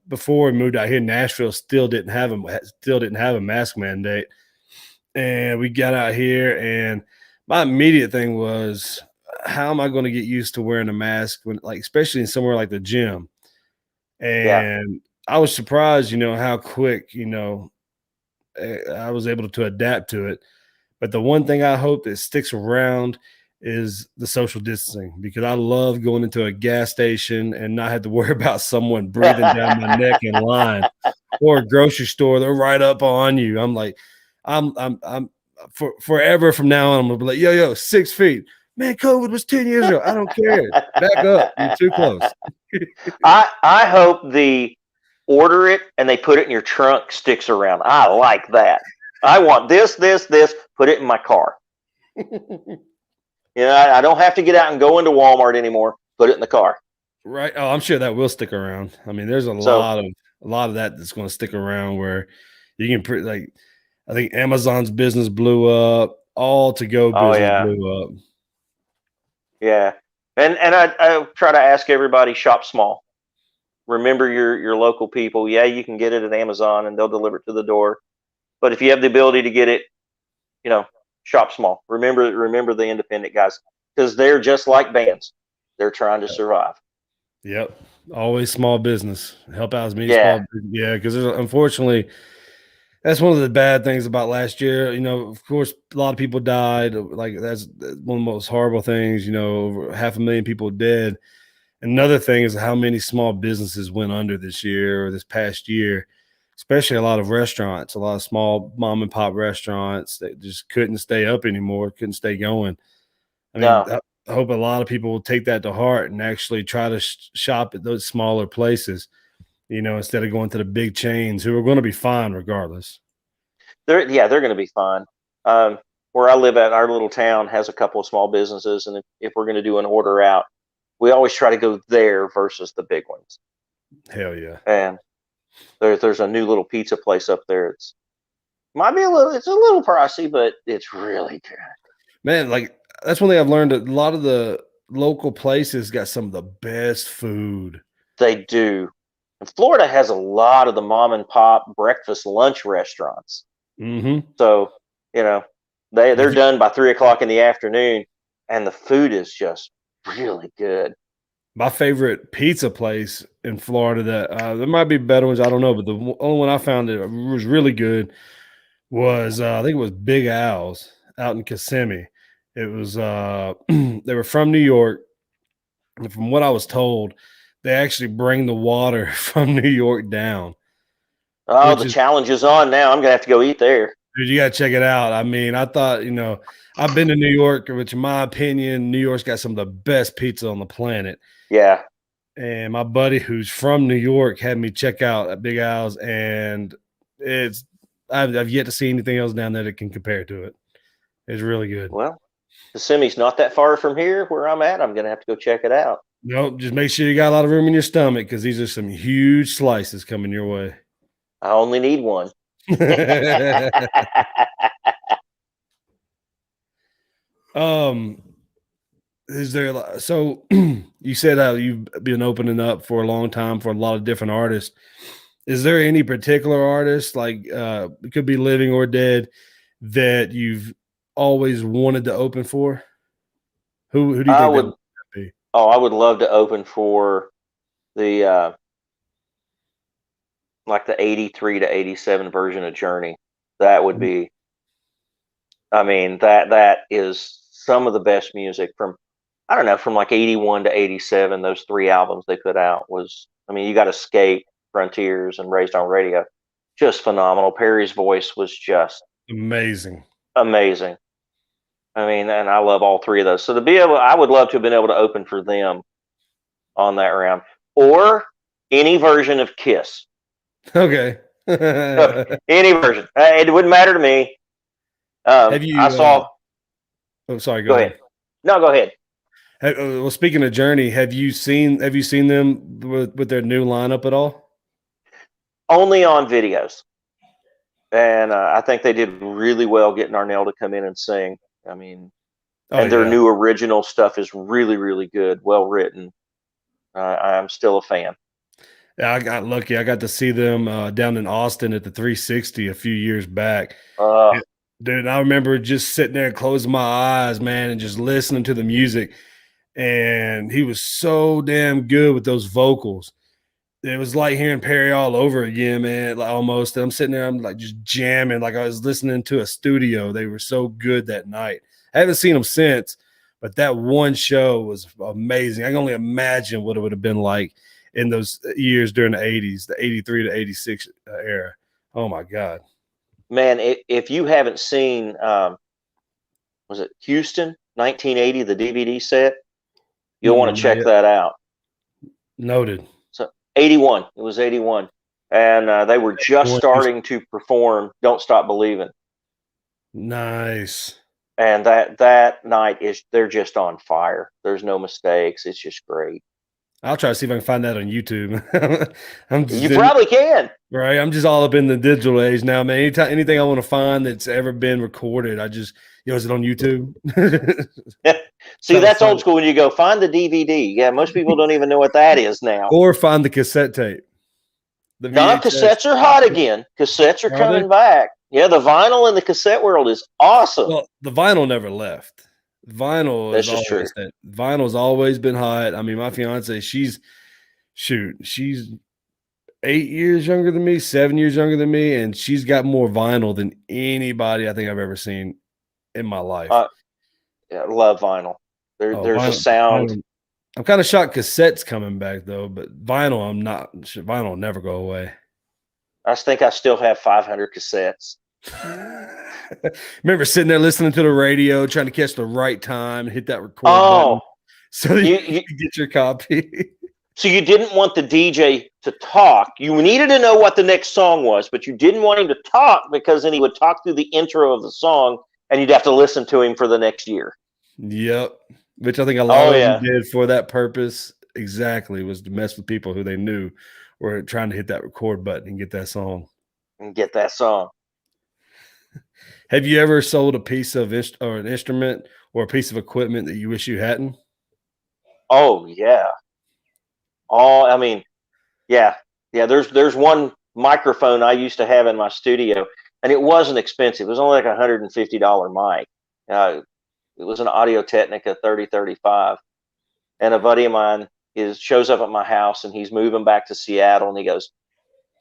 before we moved out here, Nashville still didn't have a mask mandate, and we got out here, and my immediate thing was, how am I going to get used to wearing a mask when, like, especially in somewhere like the gym? Yeah. And I was surprised, how quick, I was able to adapt to it. But the one thing I hope that sticks around is the social distancing, because I love going into a gas station and not have to worry about someone breathing down my neck in line, or a grocery store. They're right up on you. I'm like, I'm for forever from now on, I'm gonna be like, yo, 6 feet. Man, COVID was 10 years ago. I don't care. Back up. You're too close. I hope the order it and they put it in your trunk sticks around. I like that. I want this, put it in my car. I don't have to get out and go into Walmart anymore. Put it in the car. Right. Oh, I'm sure that will stick around. I mean, there's a lot of that that's going to stick around, where you can like, I think Amazon's business blew up, all to go business blew up. Yeah. And I try to ask everybody, shop small. Remember your local people. Yeah, you can get it at Amazon and they'll deliver it to the door. But if you have the ability to get it, shop small. Remember the independent guys, because they're just like bands. They're trying to survive. Yep. Always small business. Help out as many Yeah. small. Yeah, because unfortunately, that's one of the bad things about last year. Of course, a lot of people died. Like, that's one of the most horrible things. Over 500,000 people dead. Another thing is how many small businesses went under this year, or this past year, especially a lot of restaurants, a lot of small mom and pop restaurants that just couldn't stay up anymore, couldn't stay going. I mean, No. I hope a lot of people will take that to heart and actually try to shop at those smaller places, instead of going to the big chains, who are going to be fine regardless. They're going to be fine. Where I live at, our little town has a couple of small businesses, and if we're going to do an order out, we always try to go there versus the big ones. Hell yeah. And there's a new little pizza place up there. It's a little pricey, but it's really good. Man, like, that's one thing I've learned. A lot of the local places got some of the best food. They do. And Florida has a lot of the mom and pop breakfast lunch restaurants. Mm-hmm. So, they're done by 3:00 in the afternoon, and the food is just really good. My favorite pizza place in Florida, that there might be better ones, I don't know, but the only one I found that was really good was, I think it was Big Al's out in Kissimmee. It was they were from New York, and from what I was told, they actually bring the water from New York down. Oh, the challenge is on now. I'm gonna have to go eat there. Dude, you gotta check it out. I mean, I thought, I've been to New York, which in my opinion, New York's got some of the best pizza on the planet. Yeah. And my buddy who's from New York had me check out at Big Al's, and I've yet to see anything else down there that can compare to it. It's really good. Well, Kissimmee's not that far from here where I'm at. I'm gonna have to go check it out. Nope, just make sure you got a lot of room in your stomach, because these are some huge slices coming your way. I only need one. Is there, so you said how you've been opening up for a long time for a lot of different artists. Is there any particular artist, like it could be living or dead, that you've always wanted to open for? Who do you think that would be? Oh, I would love to open for the like the 83 to 87 version of Journey. That would be, I mean, that is some of the best music from, I don't know, from like 81 to 87. Those 3 albums they put out was, I mean, you got Escape, Frontiers, and Raised on Radio. Just phenomenal. Perry's voice was just amazing. I mean, and I love all 3 of those. So I would love to have been able to open for them on that round, or any version of Kiss. Okay. Any version. It wouldn't matter to me. Have you? I saw. Oh, sorry. Go ahead. No, go ahead. Well, speaking of Journey, have you seen them with their new lineup at all? Only on videos, and I think they did really well getting Arnell to come in and sing. I mean, Oh, and their yeah. new original stuff is really, really good, well written. I'm still a fan. Yeah, I got lucky. I got to see them down in Austin at the 360 a few years back. Uh, Yeah, dude, I remember just sitting there, closing my eyes, man, and just listening to the music. And he was so damn good with those vocals. It was like hearing Perry all over again, man. Like almost. I'm sitting there, I'm like just jamming, like I was listening to a studio. They were so good that night. I haven't seen them since, but that one show was amazing. I can only imagine what it would have been like in those years during the 80s, the 83 to 86 era. Oh my God. Man, if you haven't seen, was it Houston 1980, the DVD set? You'll want to Not check yet. that out. Noted. So 81, it was 81, and they were just One starting to perform "Don't Stop Believing," nice. and that night they're just on fire. There's no mistakes. It's just great. I'll try to see if I can find that on YouTube. I'm just You probably can. right. I'm just all up in the digital age now, man. Anything I want to find that's ever been recorded, I just, is it on YouTube? See, that's old school. When you go find the DVD, yeah, most people don't even know what that is now. Or find the cassette tape. The Now cassettes are hot again. Cassettes are coming back. Yeah, the vinyl in the cassette world is awesome. Well, the vinyl never left. Vinyl That's is just true. Vinyl's always been hot. I mean, my fiance, she's 8 years younger than me, 7 years younger than me, and she's got more vinyl than anybody I think I've ever seen in my life. Yeah, I love vinyl. There's vinyl, a sound. I'm kind of shocked cassettes coming back though, but vinyl, I'm not. Vinyl will never go away. I think I still have 500 cassettes. Remember sitting there listening to the radio, trying to catch the right time, hit that record button, so you could get your copy. So you didn't want the DJ to talk. You needed to know what the next song was, but you didn't want him to talk because then he would talk through the intro of the song, and you'd have to listen to him for the next year. Yep. Which I think a lot of them did for that purpose. Exactly, was to mess with people who they knew were trying to hit that record button and get that song. Have you ever sold a piece of an instrument or a piece of equipment that you wish you hadn't? Oh yeah. I mean, yeah. There's one microphone I used to have in my studio, and it wasn't expensive. It was only like $150 mic. It was an Audio-Technica 3035, and a buddy of mine shows up at my house, and he's moving back to Seattle, and he goes,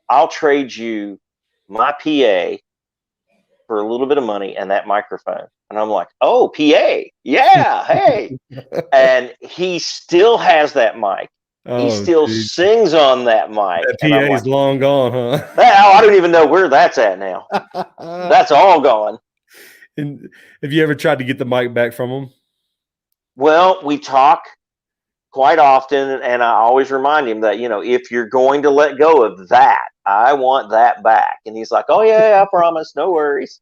"I'll trade you my PA for a little bit of money and that microphone." And I'm like, "Oh, PA, yeah, hey!" And he still has that mic. He still sings on that mic. That PA is long gone, huh? I don't even know where that's at now. That's all gone. And have you ever tried to get the mic back from him? Well, we talk quite often, and I always remind him that, if you're going to let go of that, I want that back. And he's like, "Oh yeah, I promise, no worries."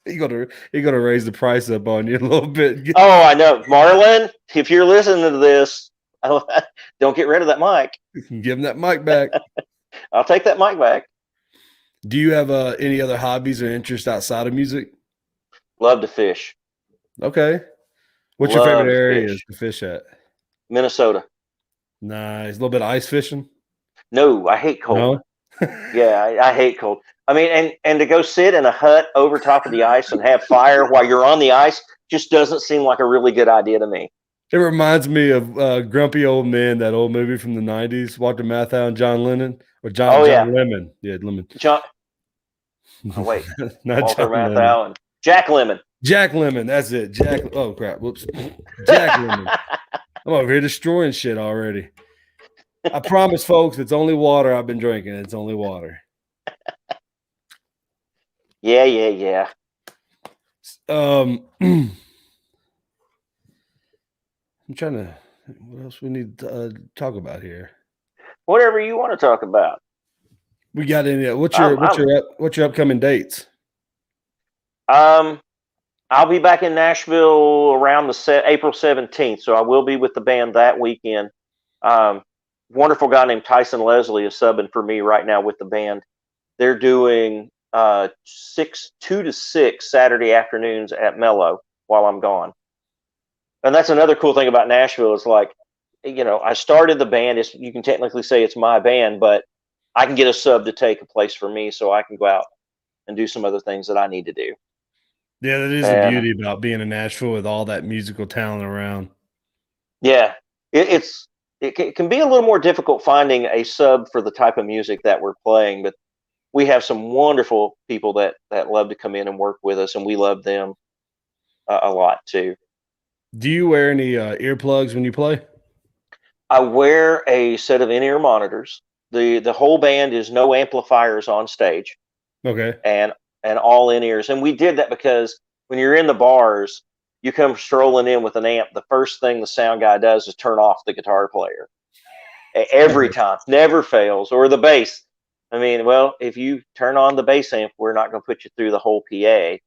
He gonna raise the price up on you a little bit. Oh, I know, Marlon. If you're listening to this, don't get rid of that mic. Give him that mic back. I'll take that mic back. Do you have any other hobbies or interests outside of music? Love to fish. Okay. What's your favorite areas to fish at? Minnesota. Nice. A little bit of ice fishing? No, I hate cold. No? Yeah, I hate cold. I mean, and to go sit in a hut over top of the ice and have fire while you're on the ice just doesn't seem like a really good idea to me. It reminds me of Grumpy Old Men, that old movie from the 90s, Walter Matthau and John Lennon. Or John Lemon. Yeah, Lemon. Wait. Not Walter John Matthau Lennon. and Jack Lemmon. Jack Lemmon, that's it. Oh crap! Whoops. Jack Lemmon. I'm over here destroying shit already. I promise, folks, it's only water I've been drinking. It's only water. Yeah. I'm trying to. What else we need to talk about here? Whatever you want to talk about. We got any? What's your upcoming dates? I'll be back in Nashville around April 17th, so I will be with the band that weekend. Wonderful guy named Tyson Leslie is subbing for me right now with the band. They're doing 2 to 6 Saturday afternoons at Mellow while I'm gone. And that's another cool thing about Nashville is like, I started the band. You can technically say it's my band, but I can get a sub to take a place for me, so I can go out and do some other things that I need to do. Yeah, that is the And beauty about being in Nashville with all that musical talent around. yeah, it can be a little more difficult finding a sub for the type of music that we're playing, but we have some wonderful people that love to come in and work with us, and we love them a lot too. Do you wear any earplugs when you play? I wear a set of in-ear monitors. The whole band is no amplifiers on stage, Okay. and all in-ears. And we did that because when you're in the bars, you come strolling in with an amp, the first thing the sound guy does is turn off the guitar player. Every time, never fails. Or the bass. I mean, well, if you turn on the bass amp, we're not going to put you through the whole PA.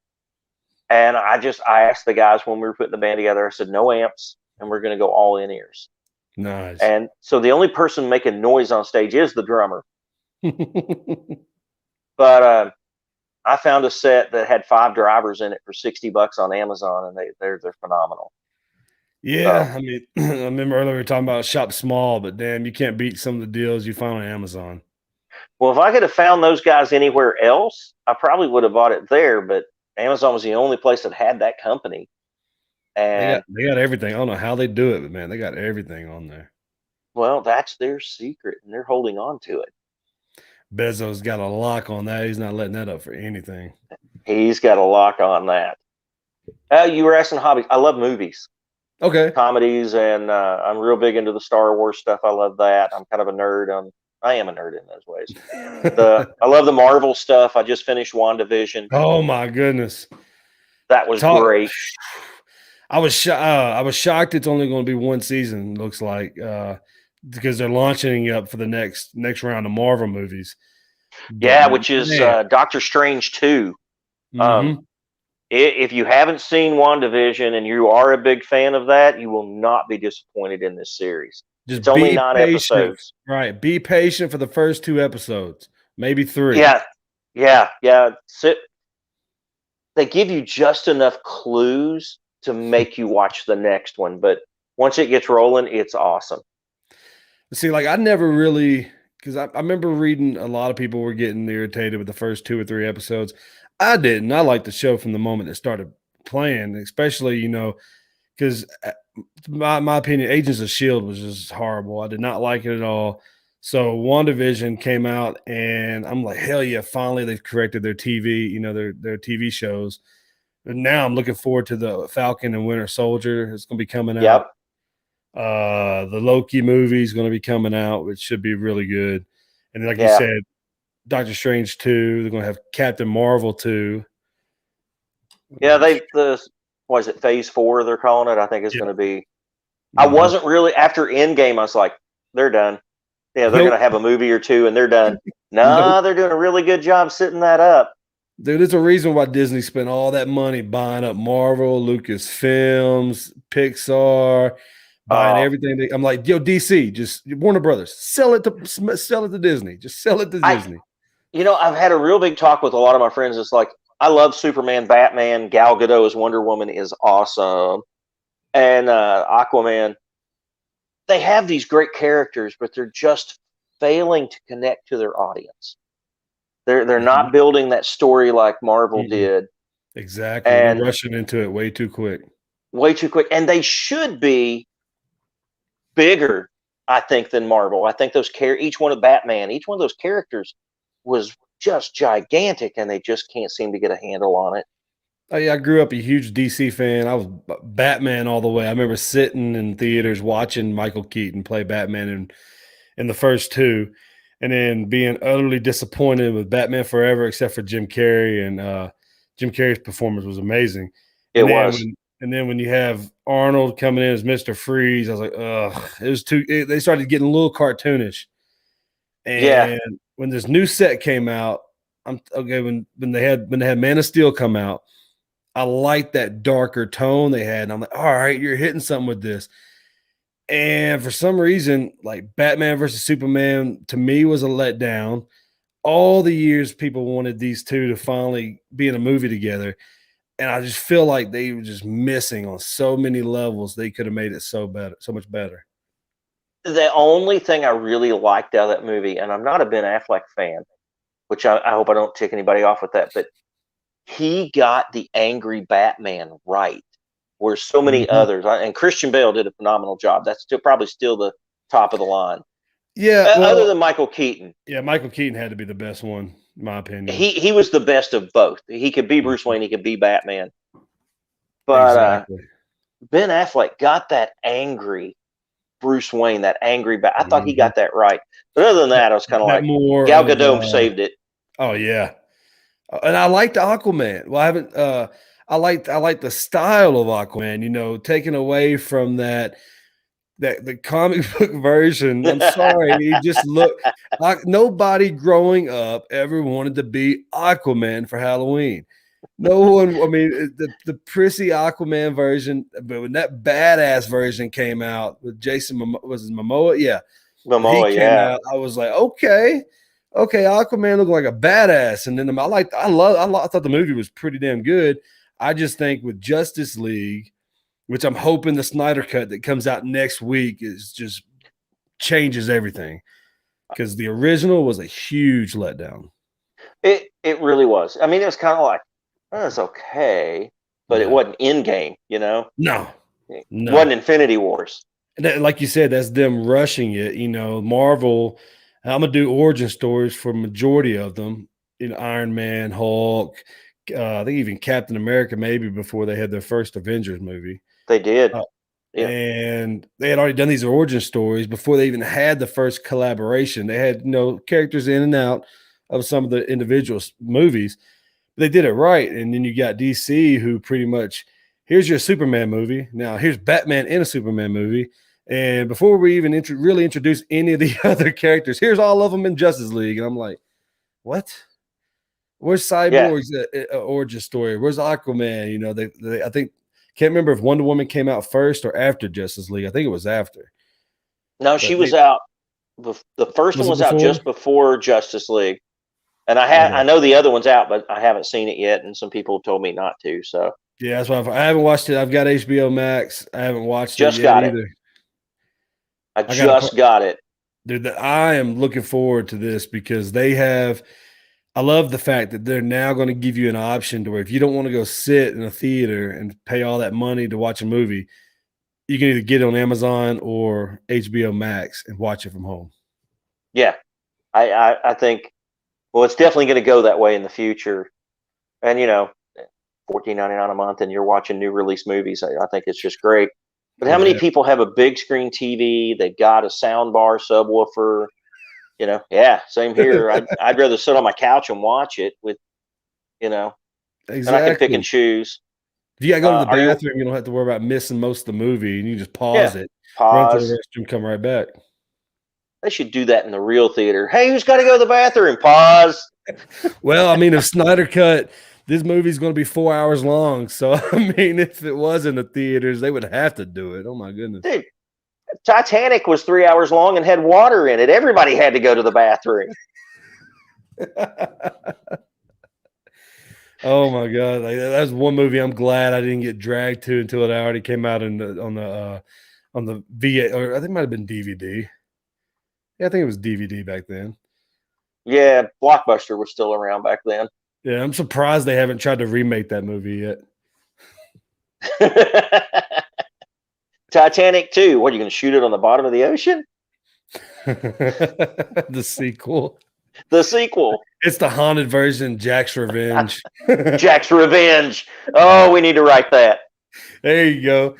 And I asked the guys when we were putting the band together, I said, no amps, and we're going to go all in-ears. Nice. And so the only person making noise on stage is the drummer. But I found a set that had 5 drivers in it for $60 on Amazon, and they're phenomenal. Yeah, I mean, I remember earlier we were talking about shop small, but damn, you can't beat some of the deals you find on Amazon. Well, if I could have found those guys anywhere else, I probably would have bought it there. But Amazon was the only place that had that company. And They got everything. I don't know how they do it, but man, they got everything on there. well, that's their secret, and they're holding on to it. Bezos got a lock on that. He's not letting that up for anything. He's got a lock on that. You were asking hobbies. I love movies. Okay. Comedies, and I'm real big into the Star Wars stuff. I love that. I'm kind of a nerd I am a nerd in those ways. I love the Marvel stuff. I just finished WandaVision. Oh my goodness, that was great. I was shocked it's only going to be one season. Looks like because they're launching up for the next round of Marvel movies. Yeah, which is Doctor Strange 2. Mm-hmm. If you haven't seen WandaVision and you are a big fan of that, you will not be disappointed in this series. It's only 9 episodes. Right. Be patient for the first 2 episodes, maybe 3. Yeah. They give you just enough clues to make you watch the next one, but once it gets rolling, it's awesome. See, like I never really, because I remember reading a lot of people were getting irritated with the first 2 or 3 episodes. I didn't. I liked the show from the moment it started playing, especially, because my opinion, Agents of S.H.I.E.L.D. was just horrible. I did not like it at all. So WandaVision came out, and I'm like, hell yeah, finally they've corrected their TV, their TV shows. And now I'm looking forward to the Falcon and Winter Soldier. It's going to be coming out. The Loki movie is going to be coming out, which should be really good. And like you said, Doctor Strange 2, they're going to have Captain Marvel 2. Yeah, was it Phase 4 they're calling it? I think it's going to be. I wasn't really, after Endgame, I was like, they're done. Yeah, they're going to have a movie or 2 and they're done. No, they're doing a really good job setting that up. Dude, there's a reason why Disney spent all that money buying up Marvel, Lucasfilms, Pixar, buying everything. I'm like, yo, DC, just Warner Brothers, sell it to Disney. Just sell it to Disney. I've had a real big talk with a lot of my friends. It's like, I love Superman, Batman, Gal Gadot as Wonder Woman is awesome, and Aquaman. They have these great characters, but they're just failing to connect to their audience. They're not building that story like Marvel did. Exactly. And they're rushing into it way too quick. And they should be bigger, I think, than Marvel. I think each one of Batman, each one of those characters was just gigantic, and they just can't seem to get a handle on it. Oh yeah, I grew up a huge DC fan. I was Batman all the way. I remember sitting in theaters watching Michael Keaton play Batman in the first 2. And then being utterly disappointed with Batman Forever, except for Jim Carrey, and Jim Carrey's performance was amazing. It was. And then when you have Arnold coming in as Mr. Freeze, I was like, ugh, it was they started getting a little cartoonish. And when this new set came out, when they had Man of Steel come out, I liked that darker tone they had. And I'm like, all right, you're hitting something with this. And for some reason, like Batman versus Superman to me was a letdown. All the years people wanted these two to finally be in a movie together. And I just feel like they were just missing on so many levels. They could have made it so much better. The only thing I really liked out of that movie, and I'm not a Ben Affleck fan, which I hope I don't tick anybody off with that, but he got the angry Batman right, where so many others, and Christian Bale did a phenomenal job. That's probably still the top of the line. Yeah, other than Michael Keaton. Yeah, Michael Keaton had to be the best one, in my opinion. He was the best of both. He could be Bruce Wayne, he could be Batman. But exactly. Ben Affleck got that angry Bruce Wayne, that angry I thought he got that right. But other than that, I was kind of like, Gal Gadot saved it. Oh yeah, and I liked Aquaman. Well, I haven't. I like the style of Aquaman. You know, taken away from that the comic book version. I'm sorry, he just looked like nobody growing up ever wanted to be Aquaman for Halloween. No one. I mean, the prissy Aquaman version, but when that badass version came out with Jason, was it Momoa? Yeah, Momoa. Yeah, out, I was like, okay, Aquaman looked like a badass, and then I thought the movie was pretty damn good. I just think with Justice League, which I'm hoping the Snyder Cut that comes out next week is just changes everything, because the original was a huge letdown. It really was. I mean, it was kind of like, oh, it's okay, but it wasn't Endgame, you know? No. It wasn't Infinity Wars. And that, like you said, that's them rushing it. You know, Marvel, I'm going to do origin stories for majority of them. You know, Iron Man, Hulk, I think even Captain America, maybe before they had their first Avengers movie. They did. Yeah. And they had already done these origin stories before they even had the first collaboration. They had, characters in and out of some of the individual movies. They did it right. And then you got DC, who pretty much, here's your Superman movie. Now here's Batman in a Superman movie. And before we even really introduce any of the other characters, here's all of them in Justice League. And I'm like, what? Where's Cyborg's origin story? Where's Aquaman? I think, can't remember if Wonder Woman came out first or after Justice League. I think it was after. No, she was out. The first one was out just before Justice League. And I know the other one's out, but I haven't seen it yet, and some people told me not to. So yeah, that's why I haven't watched it. I've got HBO Max. I haven't watched it yet either. I just got it. Dude, I am looking forward to this because they have. I love the fact that they're now going to give you an option to where if you don't want to go sit in a theater and pay all that money to watch a movie, you can either get it on Amazon or HBO Max and watch it from home. Yeah, I think. Well, it's definitely going to go that way in the future. And, $14.99 a month and you're watching new release movies. I think it's just great. But how many people have a big screen TV? They got a sound bar, subwoofer. Same here. I'd rather sit on my couch and watch it with, Exactly. And I can pick and choose. If you got to go to the bathroom, you don't have to worry about missing most of the movie, and you just pause it, run to the restroom, come right back. They should do that in the real theater. Hey, who's got to go to the bathroom? Pause. Well, I mean, if Snyder Cut, this movie's going to be 4 hours long. So, I mean, if it was in the theaters, they would have to do it. Oh, my goodness. Dude, Titanic was 3 hours long and had water in it. Everybody had to go to the bathroom. Oh, my God. That's one movie I'm glad I didn't get dragged to until it already came out on the VA, or I think it might have been DVD. Yeah, I think it was DVD back then. Yeah, Blockbuster was still around back then. Yeah, I'm surprised they haven't tried to remake that movie yet. Titanic 2. What, are you going to shoot it on the bottom of the ocean? The sequel. The sequel. It's the haunted version, Jack's Revenge. Jack's Revenge. Oh, we need to write that. There you go.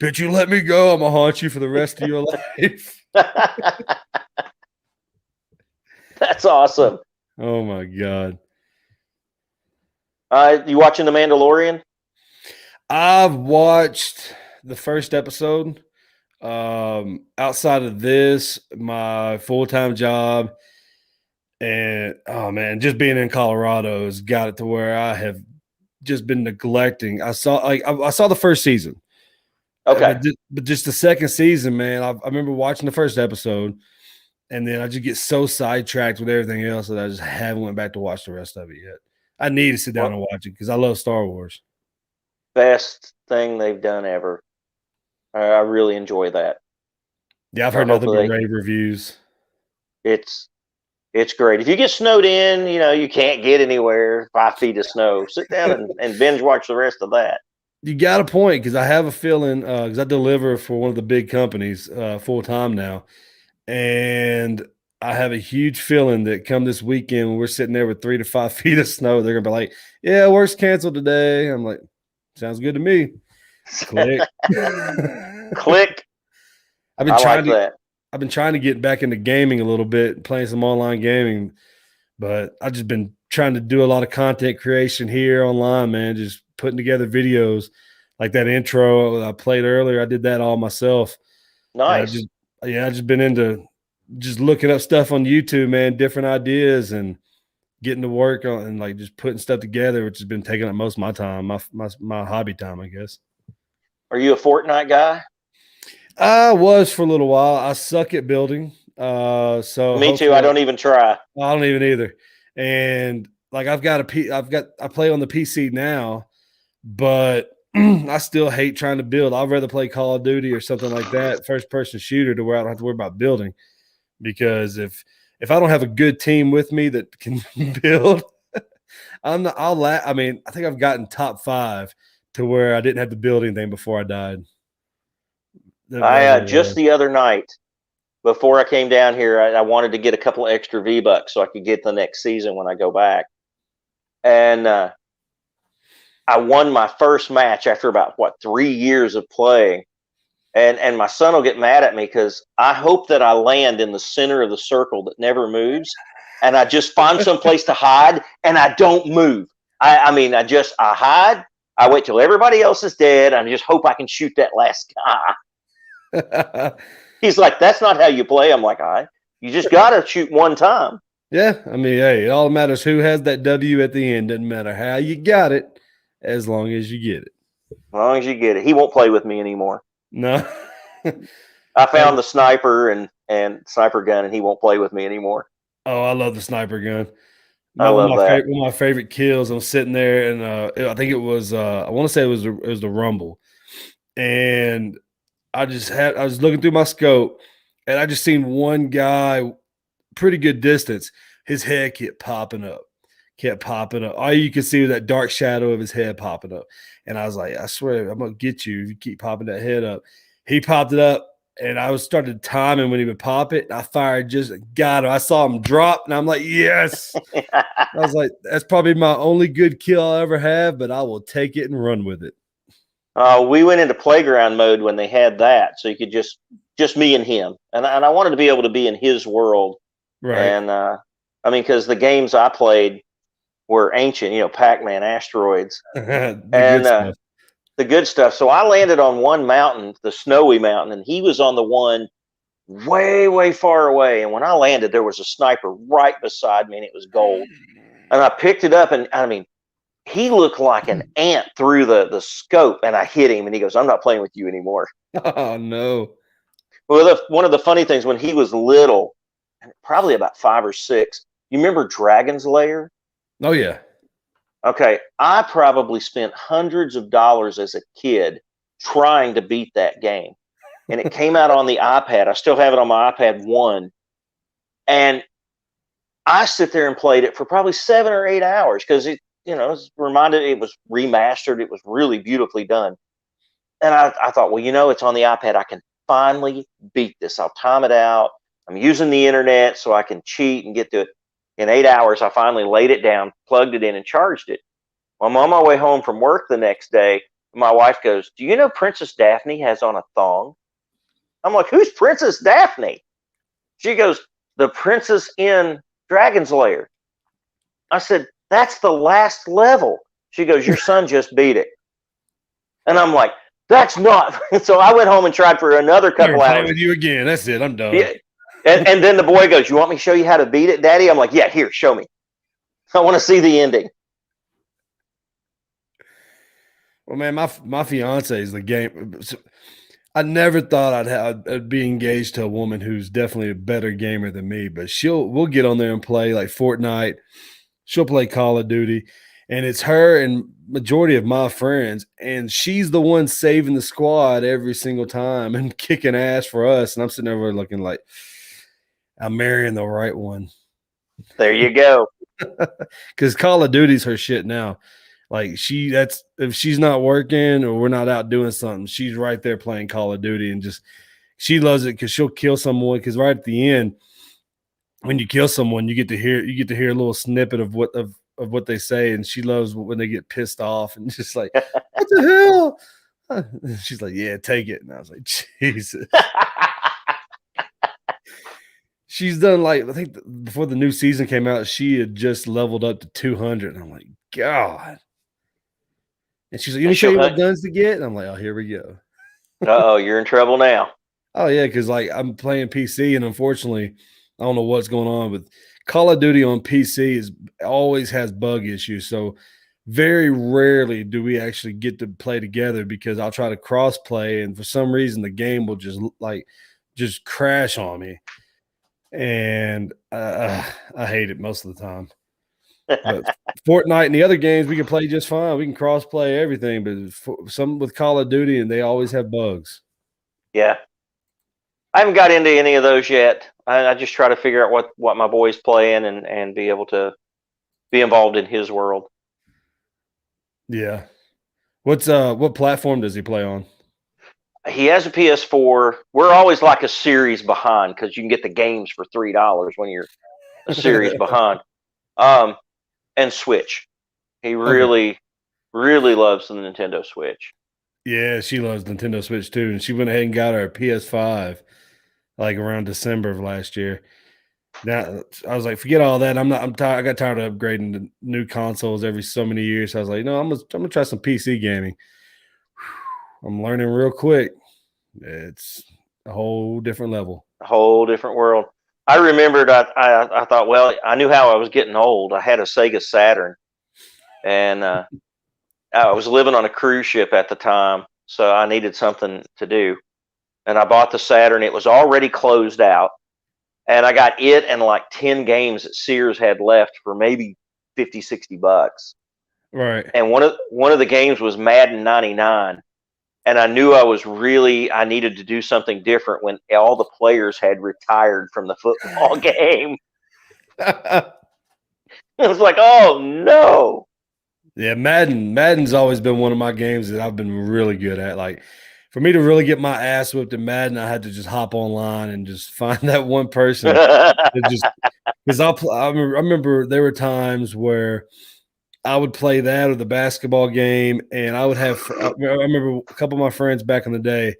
Bitch, you let me go, I'm going to haunt you for the rest of your life. That's awesome. Oh my God. You watching The Mandalorian? I've watched the first episode. Outside of this, my full-time job and oh man, just being in Colorado has got it to where I have just been neglecting. I saw the first season. Okay. But just the second season, man, I remember watching the first episode. And then I just get so sidetracked with everything else that I just haven't went back to watch the rest of it yet. I need to sit down and watch it because I love Star Wars. best thing they've done ever. I really enjoy that. Yeah, I've heard nothing but Hopefully rave reviews. it's great. If you get snowed in, you can't get anywhere. 5 feet of snow. Sit down and binge watch the rest of that. You got a point, because I have a feeling, because I deliver for one of the big companies full time now, and I have a huge feeling that come this weekend when we're sitting there with 3 to 5 feet of snow, they're gonna be like, "Yeah, work's canceled today." I'm like, "Sounds good to me." Click. Click. I've been I trying like to that. I've been trying to get back into gaming a little bit, playing some online gaming, but I've just been trying to do a lot of content creation here online, man, just putting together videos like that intro I played earlier. I did that all myself. And Nice. I've just been into just looking up stuff on YouTube, man, different ideas and getting to work on and like just putting stuff together, which has been taking up most of my time, my hobby time, I guess. Are you a Fortnite guy? I was for a little while. I suck at building. So Me too. I hopefully don't even try. I don't even either. And like I play on the PC now, but I still hate trying to build. I'd rather play Call of Duty or something like that, first person shooter, to where I don't have to worry about building. Because if I don't have a good team with me that can build, I mean, I think I've gotten top 5 to where I didn't have to build anything before I died. Just the other night, before I came down here, I wanted to get a couple extra V-Bucks so I could get the next season when I go back. And I won my first match after about 3 years of playing. And my son will get mad at me because I hope that I land in the center of the circle that never moves, and I just find some place to hide and I don't move. I mean, I hide. I wait till everybody else is dead. I just hope I can shoot that last guy. He's like, "That's not how you play." I'm like, you just gotta shoot one time. Yeah, I mean, hey, it all matters who has that W at the end. Doesn't matter how you got it, as long as you get it. As long as you get it. He won't play with me anymore. No. I found the sniper and sniper gun, and he won't play with me anymore. Oh, I love the sniper gun. I love that. One of my favorite kills. I'm sitting there, and I think it was I want to say it was the Rumble, and I was looking through my scope, and I just seen one guy, pretty good distance. His head kept popping up. All you could see was that dark shadow of his head popping up. And I was like, I swear, I'm gonna get you if you keep popping that head up. He popped it up, and I was started timing when he would pop it. I fired, just got him. I saw him drop, and I'm like, yes. I was like, that's probably my only good kill I'll ever have, but I will take it and run with it. We went into playground mode when they had that, so you could just me and him, and I wanted to be able to be in his world, right? And I mean, because the games I played were ancient, Pac-Man, Asteroids, The good stuff. So I landed on one mountain, the snowy mountain, and he was on the one way, way far away. And when I landed, there was a sniper right beside me, and it was gold. And I picked it up, and I mean, he looked like an ant through the scope, and I hit him, and he goes, "I'm not playing with you anymore." Oh, no. Well, one of the funny things, when he was little, probably about 5 or 6, you remember Dragon's Lair? Oh, yeah. Okay, I probably spent hundreds of dollars as a kid trying to beat that game. And it came out on the iPad. I still have it on my iPad 1. And I sit there and played it for probably 7 or 8 hours because it was remastered. It was really beautifully done. And I thought, well, it's on the iPad. I can finally beat this. I'll time it out. I'm using the internet so I can cheat and get to it. In 8 hours, I finally laid it down, plugged it in, and charged it. Well, I'm on my way home from work the next day. My wife goes, "Do you know Princess Daphne has on a thong?" I'm like, "Who's Princess Daphne?" She goes, "The princess in Dragon's Lair." I said, "That's the last level." She goes, "Your son just beat it." And I'm like, "That's not." So I went home and tried for another couple hours. With you again. That's it. I'm done. Yeah. And then the boy goes, "You want me to show you how to beat it, Daddy?" I'm like, "Yeah, here, show me. I want to see the ending." Well, man, my fiance is the game. I never thought I'd be engaged to a woman who's definitely a better gamer than me, but we'll get on there and play like Fortnite. She'll play Call of Duty. and it's her and majority of my friends, and she's the one saving the squad every single time and kicking ass for us. And I'm sitting over looking like I'm marrying the right one. There you go. Because Call of Duty's her shit now. Like if she's not working or we're not out doing something, she's right there playing Call of Duty, and just she loves it because she'll kill someone. Because right at the end, when you kill someone, you get to hear a little snippet of what they say, and she loves when they get pissed off and just like, what the hell? She's like, yeah, take it. And I was like, Jesus. She's done, like, I think before the new season came out, she had just leveled up to 200. And I'm like, God. And she's like, you want to show you what guns to get? And I'm like, oh, here we go. Uh-oh, you're in trouble now. Oh, yeah, because like I'm playing PC, and unfortunately, I don't know what's going on, but Call of Duty on PC always has bug issues. So very rarely do we actually get to play together, because I'll try to cross play, and for some reason the game will just crash on me. And I hate it most of the time. But Fortnite and the other games we can play just fine. We can cross play everything, but some with Call of Duty, and they always have bugs. Yeah, I haven't got into any of those yet. I just try to figure out what my boy's playing and be able to be involved in his world. Yeah. What platform does he play on? He has a PS4. We're always like a series behind, because you can get the games for $3 when you're a series behind. And Switch. He really, really loves the Nintendo Switch. Yeah, she loves Nintendo Switch too, and she went ahead and got her PS5 like around December of last year. Now I was like, forget all that. I'm tired. I got tired of upgrading to new consoles every so many years. So I was like, no, I'm gonna try some PC gaming. I'm learning real quick. It's a whole different level. A whole different world. I remembered, I thought, well, I knew how I was getting old. I had a Sega Saturn, and I was living on a cruise ship at the time, so I needed something to do. And I bought the Saturn. It was already closed out, and I got it and like 10 games that Sears had left for maybe $50-$60. Right. And one of the games was Madden 99. And I knew I needed to do something different when all the players had retired from the football game. It was like, oh no. Yeah, Madden's always been one of my games that I've been really good at. Like, for me to really get my ass whipped in Madden, I had to just hop online and just find that one person. Because I remember there were times where I would play that or the basketball game, and I would have. I remember a couple of my friends back in the day.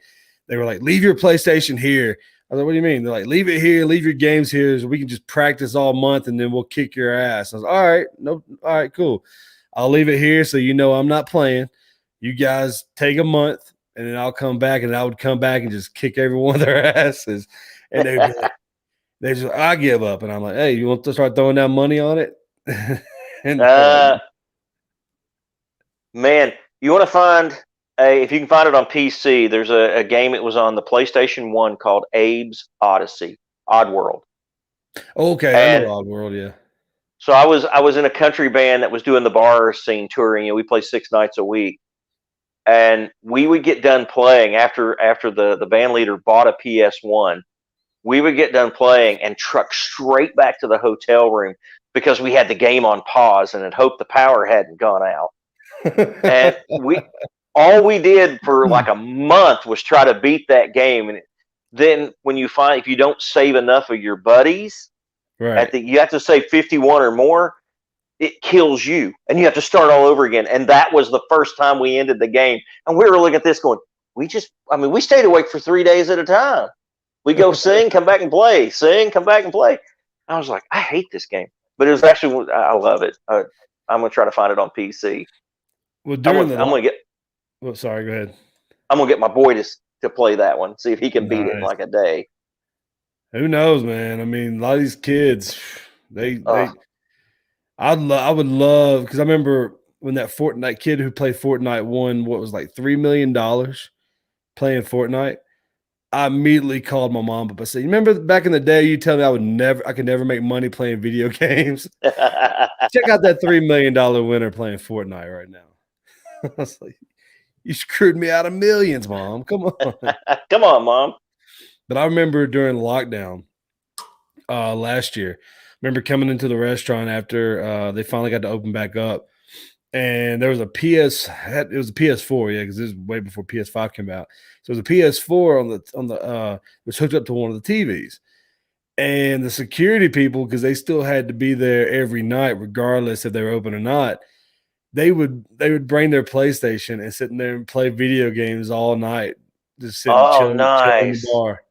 They were like, "Leave your PlayStation here." I was like, "What do you mean?" They're like, "Leave it here. Leave your games here, so we can just practice all month, and then we'll kick your ass." I was like, "All right, no, all right, cool. I'll leave it here, so you know I'm not playing. You guys take a month, and then I'll come back, and I would come back and just kick every one of their asses." And they'd be like, "They just, I give up," and I'm like, "Hey, you want to start throwing down money on it?" And man, you want to find if you can find it on PC, there's a game. It was on the PlayStation 1 called Abe's Odyssey, Oddworld. Okay, I know Oddworld, yeah. So I was in a country band that was doing the bar scene touring, and we play 6 nights a week. And we would get done playing after the band leader bought a PS1. We would get done playing and truck straight back to the hotel room, because we had the game on pause and had hoped the power hadn't gone out. And all we did for like a month was try to beat that game. And then when you find, if you don't save enough of your buddies, right, you have to save 51 or more, it kills you, and you have to start all over again. And that was the first time we ended the game. And we were looking at this going, we stayed awake for 3 days at a time. We go sing, come back and play, sing, come back and play. I was like, I hate this game, but it was actually, I love it. I'm gonna try to find it on PC. Well, sorry, go ahead. I'm gonna get my boy to play that one, see if he can beat it in like a day. Who knows, man? I mean, a lot of these kids, I would love, because I remember when that Fortnite kid who played Fortnite won what was like $3 million playing Fortnite. I immediately called my mom up. I said, "You remember back in the day, you tell me I could never make money playing video games? Check out that $3 million winner playing Fortnite right now." I was like, "You screwed me out of millions, Mom. Come on." Come on, Mom. But I remember during lockdown last year, remember coming into the restaurant after they finally got to open back up, and there was a it was a PS4, yeah, because this is way before PS5 came out. So it was a PS4 it was hooked up to one of the TVs. And the security people, because they still had to be there every night, regardless if they were open or not, they would bring their PlayStation and sit in there and play video games all night, just sitting Oh, chilling in the nice. bar,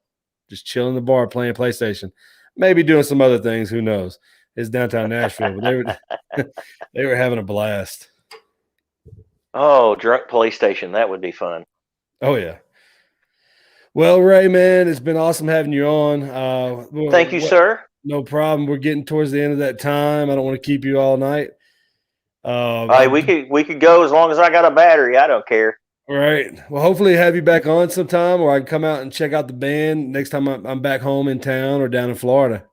just chilling in the bar playing PlayStation, maybe doing some other things. Who knows? It's downtown Nashville, but they were they were having a blast. Oh, drunk PlayStation. That would be fun. Oh yeah. Well, Ray, man, it's been awesome having you on. Thank you, sir. No problem. We're getting towards the end of that time. I don't want to keep you all night. We could go as long as I got a battery. I don't care. Right. Well, hopefully have you back on sometime, or I can come out and check out the band next time I'm back home in town or down in Florida.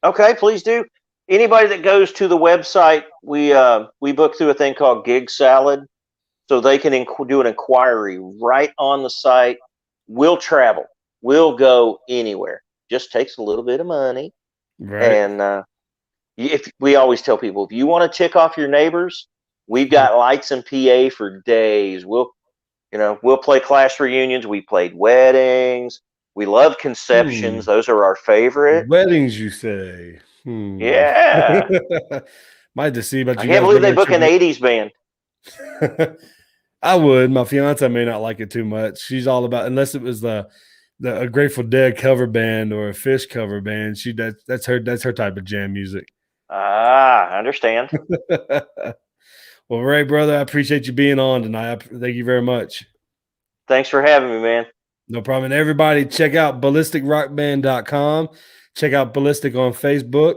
Okay, please do. Anybody that goes to the website, we book through a thing called Gig Salad, so they can do an inquiry right on the site. We'll travel. We'll go anywhere. Just takes a little bit of money. Right. And if we always tell people, if you want to tick off your neighbors, we've got lights and PA for days. We'll play class reunions. We played weddings. We love conceptions. Those are our favorite. Weddings, you say? Yeah. Might just see about you. I can't believe they book an 80s band. I would. My fiance may not like it too much. She's all about, unless it was a Grateful Dead cover band or a Fish cover band. That's her type of jam music. I understand. Well, Ray, brother, I appreciate you being on tonight. Thank you very much. Thanks for having me, man. No problem. And everybody, check out ballisticrockband.com. Check out Ballistic on Facebook,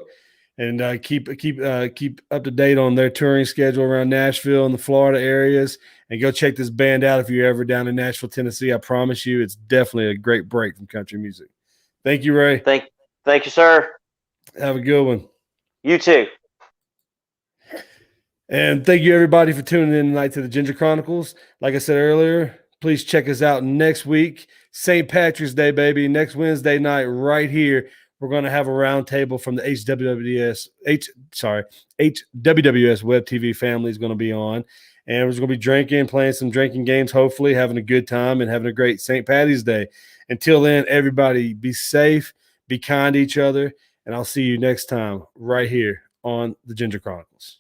and keep up to date on their touring schedule around Nashville and the Florida areas. And go check this band out if you're ever down in Nashville, Tennessee. I promise you, it's definitely a great break from country music. Thank you, Ray. Thank you, sir. Have a good one. You too. And thank you, everybody, for tuning in tonight to the Ginger Chronicles. Like I said earlier, please check us out next week. St. Patrick's Day, baby. Next Wednesday night, right here. We're going to have a roundtable from the HWWS Web TV family is going to be on. And we're going to be drinking, playing some drinking games, hopefully having a good time and having a great St. Patty's Day. Until then, everybody be safe, be kind to each other, and I'll see you next time right here on the Ginger Chronicles.